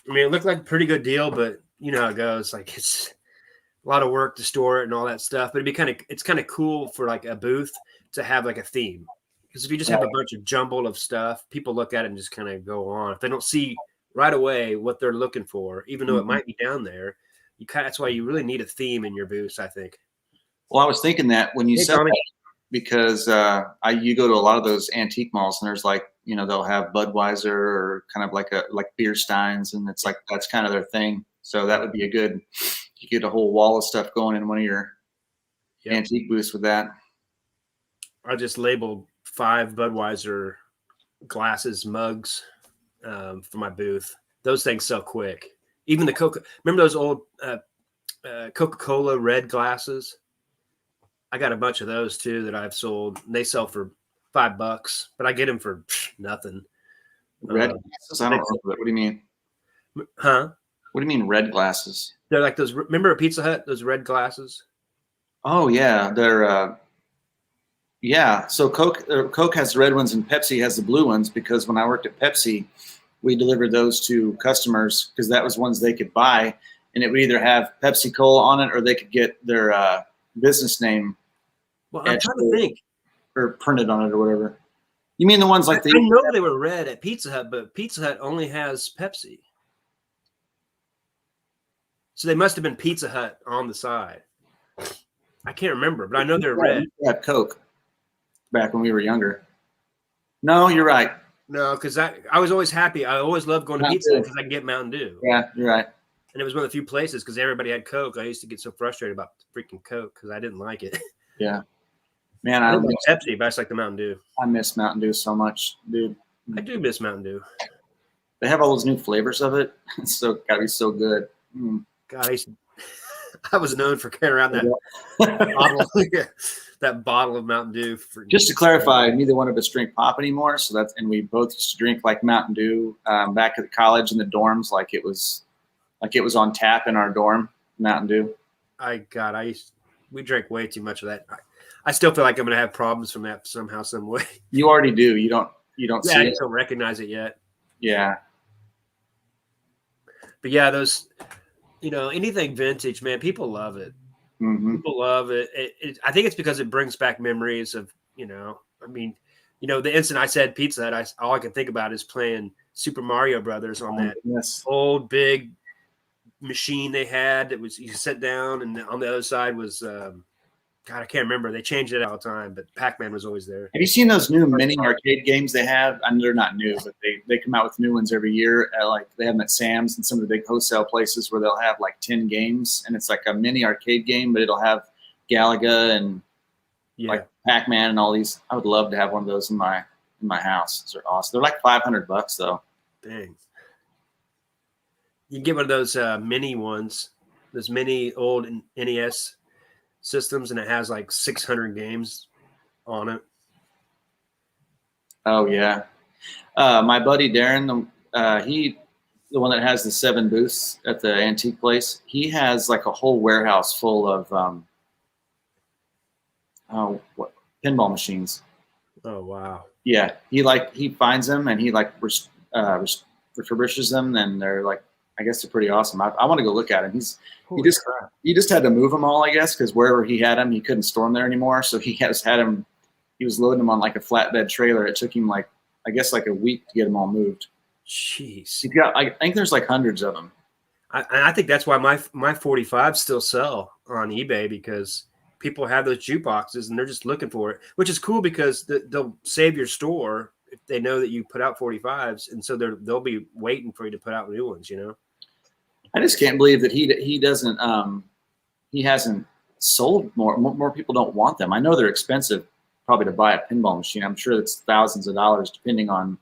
I mean, it looked like a pretty good deal, but you know how it goes. Like it's a lot of work to store it and all that stuff. But it's kind of cool for like a booth to have like a theme. Because if you just have a bunch of jumble of stuff, people look at it and just kind of go on. If they don't see right away what they're looking for, even though it might be down there, that's why you really need a theme in your booths, I think. Well, I was thinking that when you said that, because you go to a lot of those antique malls, and there's like, they'll have Budweiser or kind of like beer steins, and it's like that's kind of their thing. So that would be you get a whole wall of stuff going in one of your antique booths with that. I just labeled 5 Budweiser glasses, mugs for my booth. Those things sell quick. Even the remember those old Coca-Cola red glasses? I got a bunch of those too that I've sold. They sell for $5, but I get them for nothing. Red glasses? I don't know. What do you mean? Huh? What do you mean red glasses? They're like those. Remember at Pizza Hut, those red glasses? Oh yeah, they're So Coke has the red ones and Pepsi has the blue ones, because when I worked at Pepsi, we delivered those to customers because that was ones they could buy, and it would either have Pepsi Cola on it, or they could get their business name Well, I'm etched trying to think. or printed on it or whatever. You mean the ones like I know they were red at Pizza Hut, but Pizza Hut only has Pepsi. So they must have been Pizza Hut on the side. I can't remember, but I know they're red. We had Coke back when we were younger. No, you're right. No, because I was always happy. I always loved going to Mountain Pizza Dew. Hut because I can get Mountain Dew. Yeah, you're right. And it was one of the few places because everybody had Coke. I used to get so frustrated about freaking Coke because I didn't like it. Yeah. Man, I don't like Pepsi, but I just like the Mountain Dew. I miss Mountain Dew so much, dude. I do miss Mountain Dew. They have all those new flavors of it. It's so gotta be so good. God, I was known for carrying around that bottle, that bottle of Mountain Dew. Just to clarify, neither one of us drink pop anymore. So and we both used to drink like Mountain Dew back at the college in the dorms, like it was on tap in our dorm. Mountain Dew. We drank way too much of that. I still feel like I'm gonna have problems from that somehow, some way. You already do. You don't see I it. just don't recognize it yet. Yeah. But yeah, those, anything vintage, man, people love it. Mm-hmm. People love it. I think it's because it brings back memories of, the instant I said Pizza Hut, all I can think about is playing Super Mario Brothers on that old big machine they had that was, you sit down, and on the other side was, God, I can't remember. They changed it all the time, but Pac-Man was always there. Have you seen those new mini arcade games they have? I mean, they're not new, but they come out with new ones every year. Like they have them at Sam's and some of the big wholesale places where they'll have like 10 games, and it's like a mini arcade game, but it'll have Galaga and like Pac-Man and all these. I would love to have one of those in my house. They're awesome. They're like $500 though. Dang. You can get one of those mini ones, those mini old NES systems, and it has like 600 games on it. Oh yeah. My buddy Darren, the one that has the 7 booths at the antique place, he has like a whole warehouse full of pinball machines. Oh wow. Yeah, he finds them and he refurbishes them, and they're like, I guess they're pretty awesome. I want to go look at him. He just had to move them all, I guess, because wherever he had them, he couldn't store them there anymore. So he was loading them on like a flatbed trailer. It took him like a week to get them all moved. Jeez. I think there's like hundreds of them. I think that's why my 45s still sell on eBay, because people have those jukeboxes and they're just looking for it, which is cool because they'll save your store if they know that you put out 45s, and so they'll be waiting for you to put out new ones. I just can't believe that he hasn't sold more. More people don't want them. I know they're expensive, probably, to buy a pinball machine. I'm sure it's thousands of dollars depending on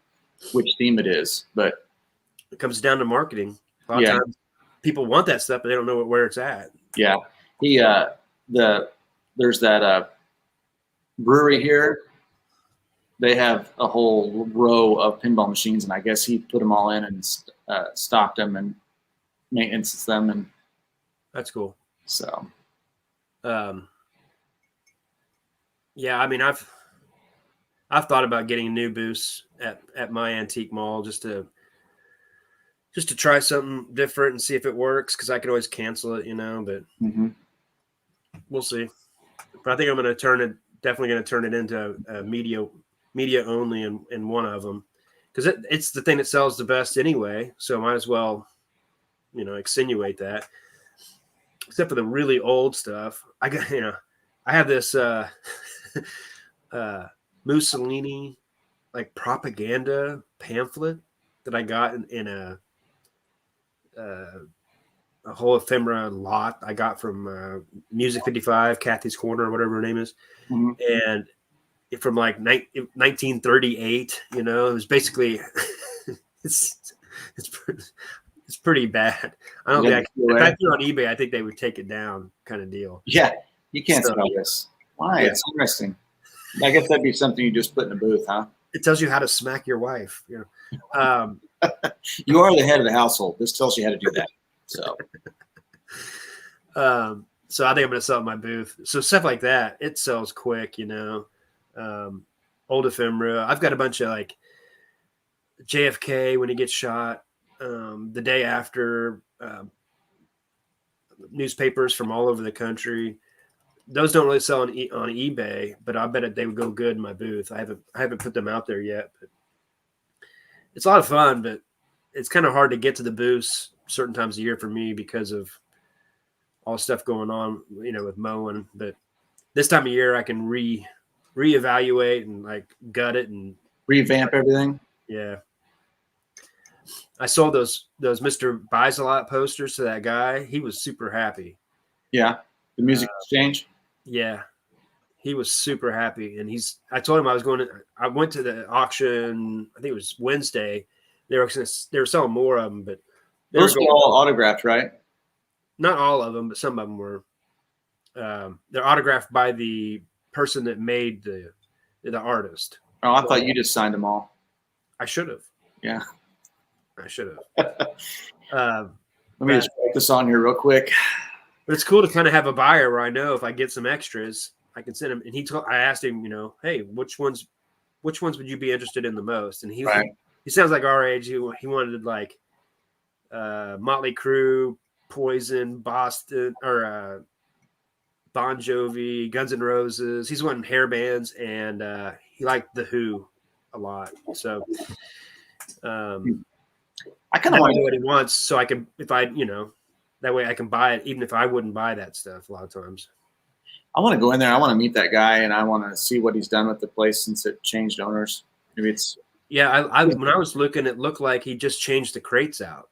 which theme it is. But it comes down to marketing. A lot of times people want that stuff, but they don't know where it's at. Yeah, there's that brewery here. They have a whole row of pinball machines, and I guess he put them all in and stocked them and maintenance them, and that's cool. So, yeah, I mean, I've thought about getting a new booth at my antique mall just to try something different and see if it works, because I could always cancel it, but we'll see. But I think I'm definitely going to turn it into a media only in one of them, because it's the thing that sells the best anyway. So might as well, extenuate that. Except for the really old stuff. I have this Mussolini like propaganda pamphlet that I got in a whole ephemera lot I got from Music 55, Kathy's Corner, or whatever her name is. And from like 1938, it was basically it's pretty bad. I don't think if I threw it on eBay, I think they would take it down, kind of deal. Yeah, you can't sell this. Why? It's interesting. I guess that'd be something you just put in a booth, huh? It tells you how to smack your wife. You are the head of the household. This tells you how to do that. So, so I think I'm going to sell at my booth. So stuff like that, it sells quick, old ephemera. I've got a bunch of like JFK when he gets shot, the day after, newspapers from all over the country. those don't really sell on eBay, but I bet they would go good in my booth. I haven't put them out there yet, but it's a lot of fun. But it's kind of hard to get to the booths certain times of year for me because of all the stuff going on, with mowing. But this time of year, I can reevaluate and like gut it and Revamp everything. yeah. I sold those Mr. Buys a Lot posters to that guy. He was super happy. Yeah. The music exchange. Yeah. He was super happy. And I told him I went to the auction, I think it was Wednesday. They were selling more of them, but those were all autographed, right? Not all of them, but some of them were. They're autographed by the person that made the artist. Oh, I thought you just signed them all. I should have. Yeah. I should have. Let me just write this on here real quick. But it's cool to kind of have a buyer where I know if I get some extras, I can send him. And I asked him, hey, which ones would you be interested in the most? And he sounds like our age. He wanted like Motley Crue, Poison, Boston, or Bon Jovi, Guns N' Roses. He's wanting hair bands, and he liked The Who a lot. So I kind of want to know what he wants, so I can, if I, that way I can buy it, even if I wouldn't buy that stuff a lot of times. I want to go in there. I want to meet that guy, and I want to see what he's done with the place since it changed owners. Maybe it's yeah. When I was looking, it looked like he just changed the crates out.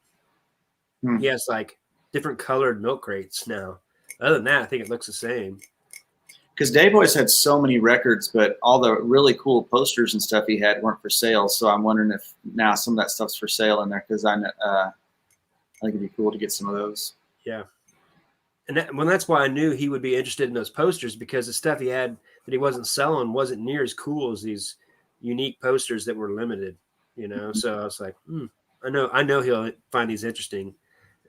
He has like different colored milk crates now. Other than that, I think it looks the same. Because Dave always had so many records, but all the really cool posters and stuff he had weren't for sale. So I'm wondering if now some of that stuff's for sale in there, because I think it'd be cool to get some of those. Yeah. And that's why I knew he would be interested in those posters, because the stuff he had that he wasn't selling wasn't near as cool as these unique posters that were limited, So I was like, I know he'll find these interesting.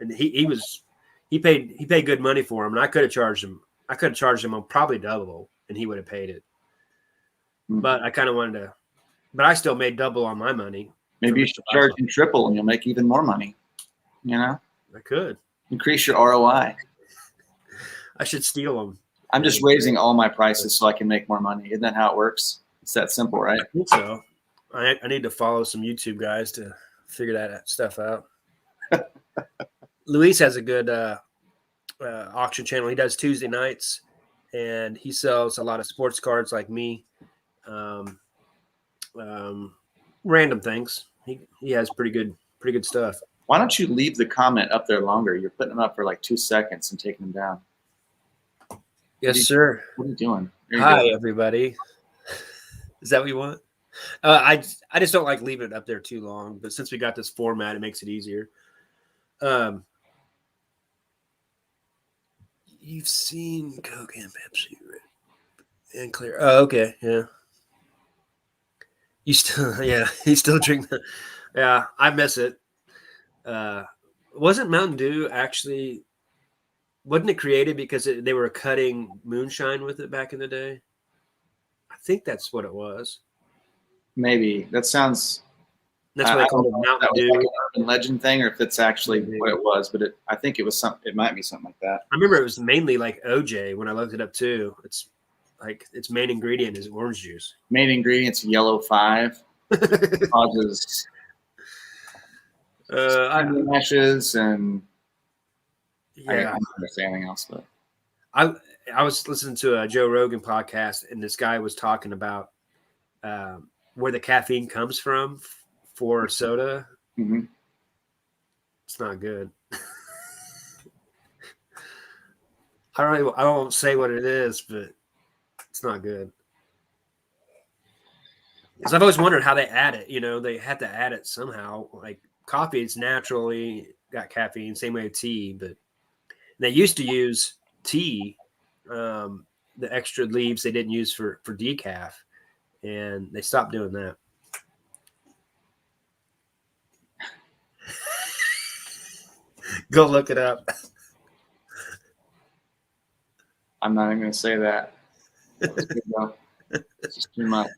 And he paid good money for them, and I could have charged him. I could have charged him on probably double, and he would have paid it. But I kind of wanted to. But I still made double on my money. Maybe you should charge him triple, and you'll make even more money. I could increase your ROI. I should steal them. I'm just raising all my prices so I can make more money. Isn't that how it works? It's that simple, right? I think so. I need to follow some YouTube guys to figure that stuff out. Luis has a good auction channel. He does Tuesday nights, and he sells a lot of sports cards like me. Random things. He has pretty good stuff. Why don't you leave the comment up there longer? You're putting them up for like 2 seconds and taking them down. Yes, sir. What are you doing? Hi, everybody. Is that what you want? I just don't like leaving it up there too long, but since we got this format, it makes it easier. You've seen Coke and Pepsi, right? And clear. Oh, okay, yeah. You still drink that? Yeah, I miss it. Wasn't Mountain Dew actually? Wasn't it created because they were cutting moonshine with it back in the day? I think that's what it was. Maybe that sounds. That's what they called it, Mountain Dew. Like an urban legend thing, or if it's actually what it was, but I think it was something. It might be something like that. I remember it was mainly like OJ when I looked it up too. It's like its main ingredient is orange juice. Main ingredients yellow 5 causes ashes and I don't understand anything else, but I was listening to a Joe Rogan podcast, and this guy was talking about where the caffeine comes from for soda. Mm-hmm. It's not good. I won't say what it is, but it's not good. Because I've always wondered how they add it. They have to add it somehow. Like coffee, it's naturally got caffeine, same way with tea. But they used to use tea, the extra leaves they didn't use for decaf, and they stopped doing that. Go look it up. I'm not even going to say that. It's just too much.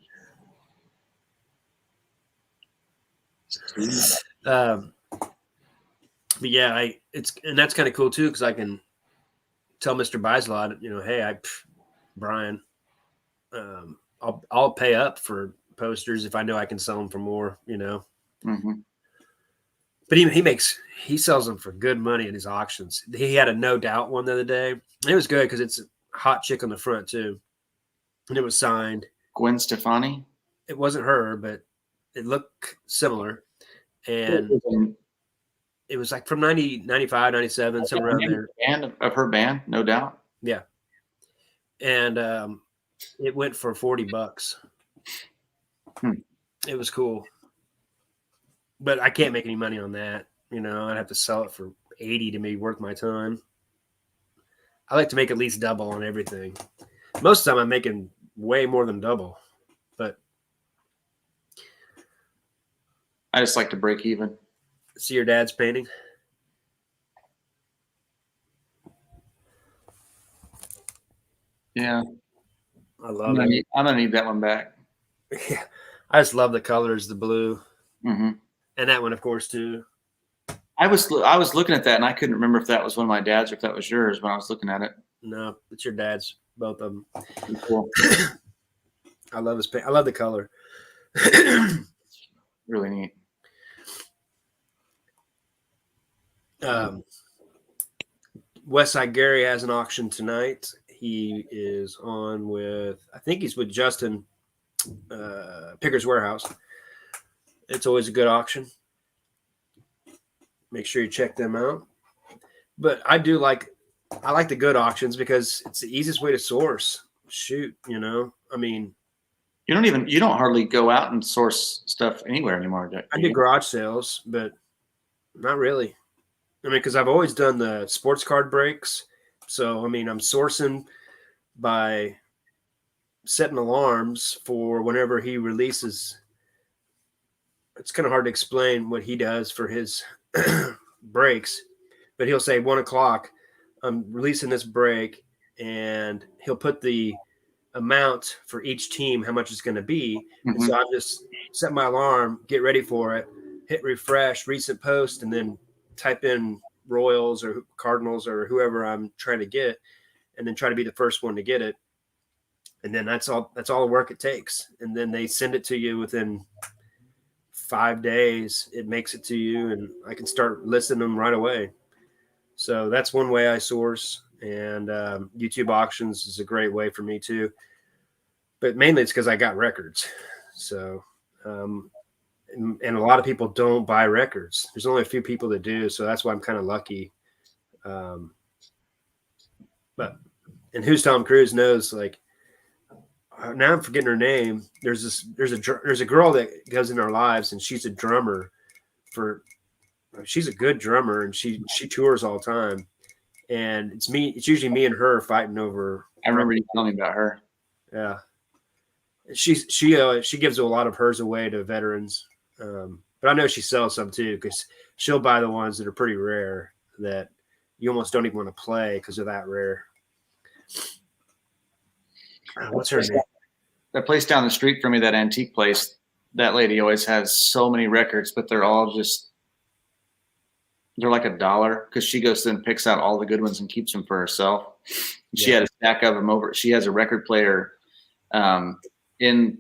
But yeah, and that's kind of cool too, because I can tell Mr. Buys a lot, hey, Brian. I'll pay up for posters if I know I can sell them for more, you know. Mm-hmm. But he sells them for good money at his auctions. He had a No Doubt one the other day. It was good because it's a hot chick on the front too, and it was signed. Gwen Stefani. It wasn't her, but it looked similar, and it was like from 90, 95, 97, somewhere around there. And of her band, No Doubt. Yeah, and it went for $40. It was cool. But I can't make any money on that. You know, I'd have to sell it for 80 to be worth my time. I like to make at least double on everything. Most of the time I'm making way more than double. But I just like to break even. see your dad's painting? Yeah. I love it. I'm gonna need that one back. Yeah. I just love the colors, the blue. Mm-hmm. And that one, of course, too. I was looking at that, and I couldn't remember if that was one of my dad's or if that was yours when I was looking at it. No, it's your dad's, both of them. Cool. I love his paint. I love the color. Really neat. Westside Gary has an auction tonight. He is on with, I think he's with Justin Picker's Warehouse. It's always a good auction. Make sure you check them out. But I like the good auctions because it's the easiest way to source. Shoot, you know, I mean, you don't hardly go out and source stuff anywhere anymore. I do garage sales, but not really. I mean, because I've always done the sports card breaks. So, I mean, I'm sourcing by setting alarms for whenever he releases. It's kind of hard to explain what he does for his breaks, but he'll say 1 o'clock, I'm releasing this break, and he'll put the amount for each team, how much it's going to be. Mm-hmm. And so I just set my alarm, get ready for it, hit refresh, recent post, and then type in Royals or Cardinals or whoever I'm trying to get, and then try to be the first one to get it. And then that's all the work it takes. And then they send it to you within 5 days. It makes it to you, and I can start listing them right away. So that's one way I source. And YouTube auctions is a great way for me too. But mainly it's because I got records. So, and a lot of people don't buy records. There's only a few people that do. So that's why I'm kind of lucky. And Who's Tom Cruise knows, like, now I'm forgetting her name. There's a girl that goes in our lives, and she's a drummer she's a good drummer, and she tours all the time. And it's usually me and her fighting over. I remember you telling me about her. Yeah. She gives a lot of hers away to veterans. But I know she sells some too, because she'll buy the ones that are pretty rare that you almost don't even want to play because they're that rare. What's her name? That place down the street from me, that antique place, that lady always has so many records, but they're all they're like $1 because she goes through and picks out all the good ones and keeps them for herself. She had a stack of them over. She has a record player in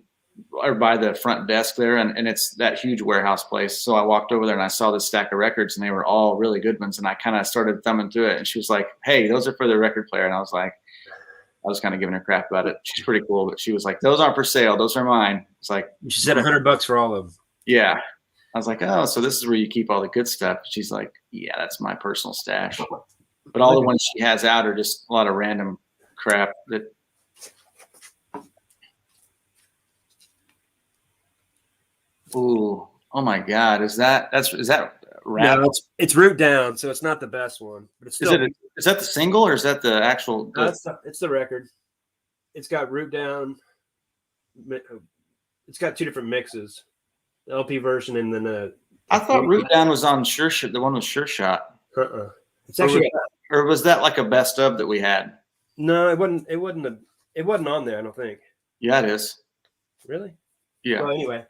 or by the front desk there, and it's that huge warehouse place. So I walked over there and I saw this stack of records, and they were all really good ones. And I kind of started thumbing through it, and she was like, "Hey, those are for the record player." And I was kind of giving her crap about it. She's pretty cool, but she was like, "Those aren't for sale. Those are mine." It's like, she said $100 for all of them. Yeah. I was like, "Oh, so this is where you keep all the good stuff." She's like, "Yeah, that's my personal stash." But all the ones she has out are just a lot of random crap that. Ooh, oh my God! Is that rap? No, it's root down, so it's not the best one, but it's still. Is that the single or is that the actual? No, it's the record. It's got root down. It's got two different mixes, the LP version and then I thought root down was on Sure Shot. The one with Sure Shot. It's actually. Or was that like a best of that we had? No, it wasn't. It wasn't on there. I don't think. Yeah, it is. Really? Yeah. Well, anyway.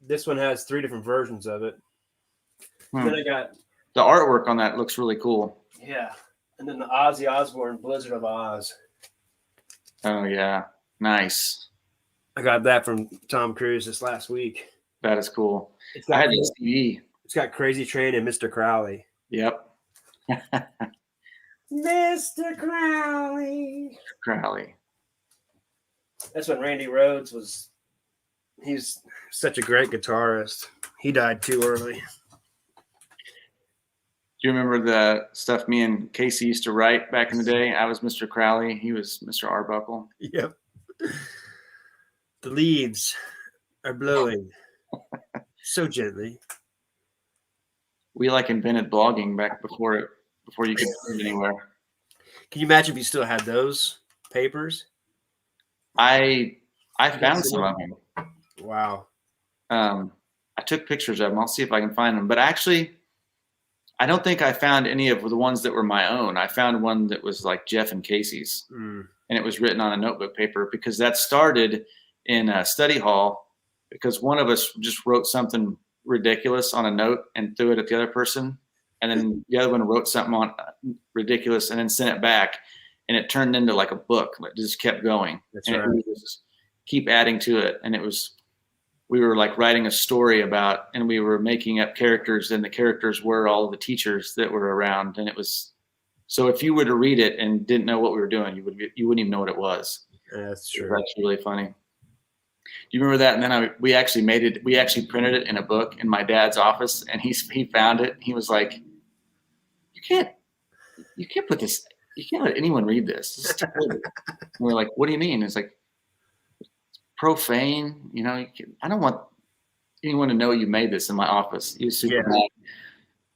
This one has 3 different versions of it. Then I got the artwork on that looks really cool. Yeah, and then the Ozzy Osbourne Blizzard of Oz. Oh yeah, nice. I got that from Tom Cruise this last week. That is cool. It's I got had the CD. it's got Crazy Train and Mr. Crowley. Yep. Mr. Crowley. Crowley. That's when Randy Rhoads was. He's such a great guitarist. He died too early. Do you remember the stuff me and Casey used to write back in the day? I was Mr. Crowley. He was Mr. Arbuckle. Yep. The leaves are blowing so gently. We like invented blogging back before you could print anywhere. Can you imagine if you still had those papers? I found some of them. Wow. I took pictures of them. I'll see if I can find them. But actually, I don't think I found any of the ones that were my own. I found one that was like Jeff and Casey's, and it was written on a notebook paper because that started in a study hall because one of us just wrote something ridiculous on a note and threw it at the other person, and then the other one wrote something on ridiculous and then sent it back, and it turned into like a book. It just kept going. That's and right. It was just keep adding to it, and we were like writing a story about, and we were making up characters, and the characters were all the teachers that were around, and it was so if you were to read it and didn't know what we were doing, you wouldn't even know what it was. Yeah, that's true. That's really funny. Do you remember that? And then we actually printed it in a book in my dad's office, and he found it. He was like, you can't put this, you can't let anyone read this. This is terrible. And we're like, what do you mean? It's like, profane, I don't want anyone to know you made this in my office. He was super mad.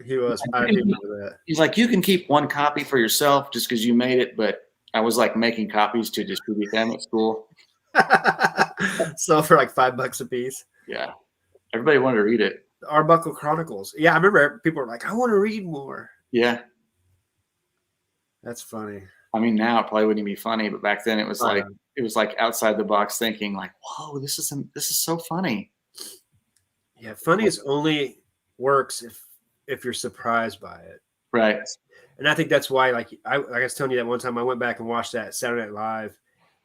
He was. I remember that. He's like, you can keep one copy for yourself just because you made it, but I was like making copies to distribute them at school. So for like $5 a piece. Yeah. Everybody wanted to read it. The Arbuckle Chronicles. Yeah, I remember people were like, I want to read more. Yeah. That's funny. I mean, now it probably wouldn't even be funny, but back then it was like outside the box thinking like, whoa, this is so funny. Yeah, funny is only works if you're surprised by it. Right. And I think that's why, like I was telling you that one time I went back and watched that Saturday Night Live,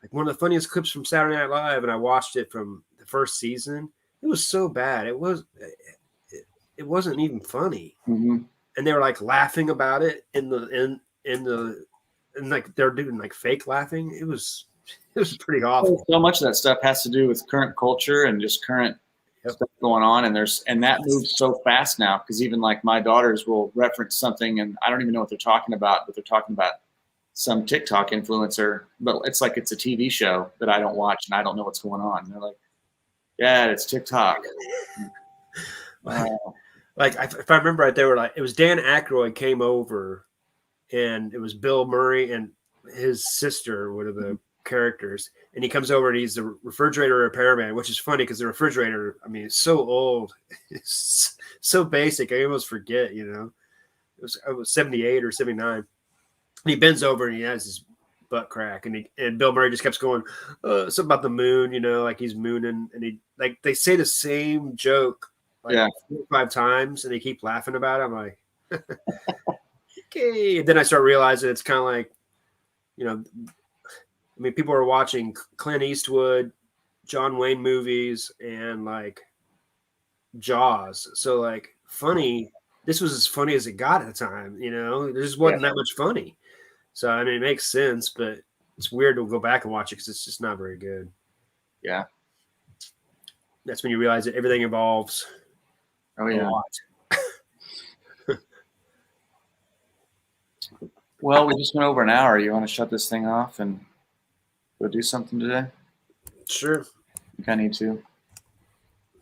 like one of the funniest clips from Saturday Night Live, and I watched it from the first season. It was so bad. It wasn't even funny. Mm-hmm. And they were like laughing about it and like they're doing like fake laughing. It was pretty awful. So much of that stuff has to do with current culture and just current stuff going on, and that moves so fast now because even like my daughters will reference something and I don't even know what they're talking about, but they're talking about some TikTok influencer, but it's like it's a TV show that I don't watch and I don't know what's going on. And they're like, yeah, it's TikTok. Wow. Like if I remember right, they were like, it was Dan Aykroyd came over, and it was Bill Murray and his sister, one of the characters, and he comes over and he's the refrigerator repairman, which is funny because the refrigerator, I mean, it's so old, it's so basic. I almost forget, it was 78 or 79. And he bends over and he has his butt crack, and Bill Murray just keeps going, something about the moon, like he's mooning, and he like they say the same joke like 4 or 5 times, and they keep laughing about it. I'm like, okay. And then I start realizing it's kind of like, I mean, people are watching Clint Eastwood, John Wayne movies, and like Jaws. So like funny, this was as funny as it got at the time, there just wasn't that much funny. So, I mean, it makes sense, but it's weird to go back and watch it because it's just not very good. Yeah. That's when you realize that everything evolves. Oh, yeah. A lot. Well, we just went over an hour. You want to shut this thing off and go do something today? Sure. I think I need to.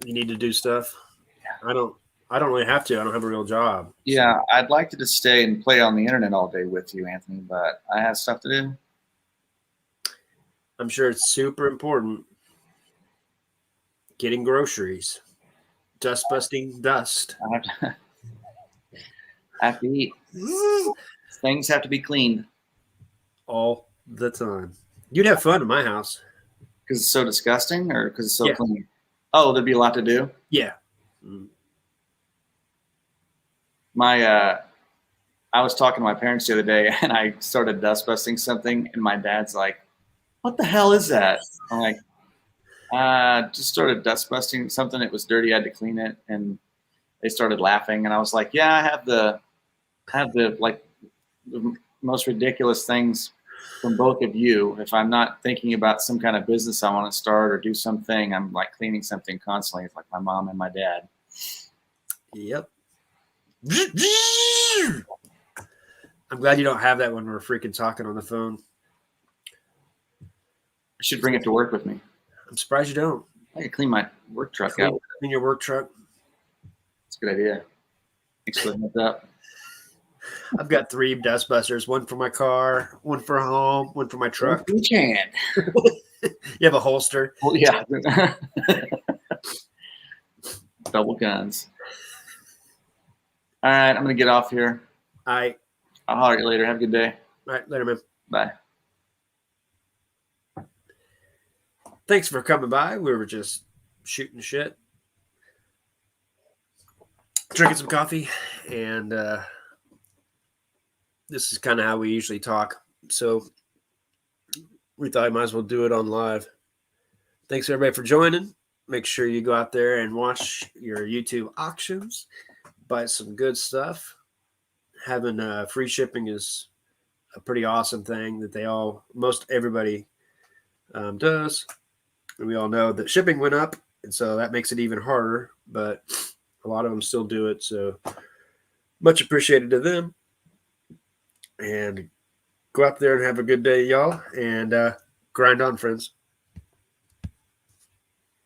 You need to do stuff? Yeah. I don't really have to. I don't have a real job. Yeah, I'd like to just stay and play on the internet all day with you, Anthony, but I have stuff to do. I'm sure it's super important. Getting groceries. Dust busting dust. I have to eat. Things have to be cleaned. All the time. You'd have fun in my house. Because it's so disgusting or because it's so clean? Oh, there'd be a lot to do? Yeah. I was talking to my parents the other day and I started dust busting something and my dad's like, what the hell is that? I'm like, just started dust busting something. It was dirty. I had to clean it. And they started laughing. And I was like, yeah, I have the like the most ridiculous things from both of you. If I'm not thinking about some kind of business I want to start or do something, I'm like cleaning something constantly. It's like my mom and my dad. Yep. I'm glad you don't have that when we're freaking talking on the phone. I should bring it to work with me. I'm surprised you don't. I can clean my work truck Clean out. your work truck. That's a good idea. Thanks for the heads up. I've got 3 dust busters, one for my car, one for home, one for my truck. Each hand. You have a holster. Well, yeah. Double guns. All right, I'm going to get off here. All right. I'll holler at you later. Have a good day. All right. Later, man. Bye. Thanks for coming by. We were just shooting shit, drinking some coffee, and this is kind of how we usually talk. So we thought I might as well do it on live. Thanks everybody for joining. Make sure you go out there and watch your YouTube auctions. Buy some good stuff. Having free shipping is a pretty awesome thing that most everybody does. And we all know that shipping went up, and so that makes it even harder, but a lot of them still do it. So much appreciated to them. And go out there and have a good day, y'all, and grind on, friends.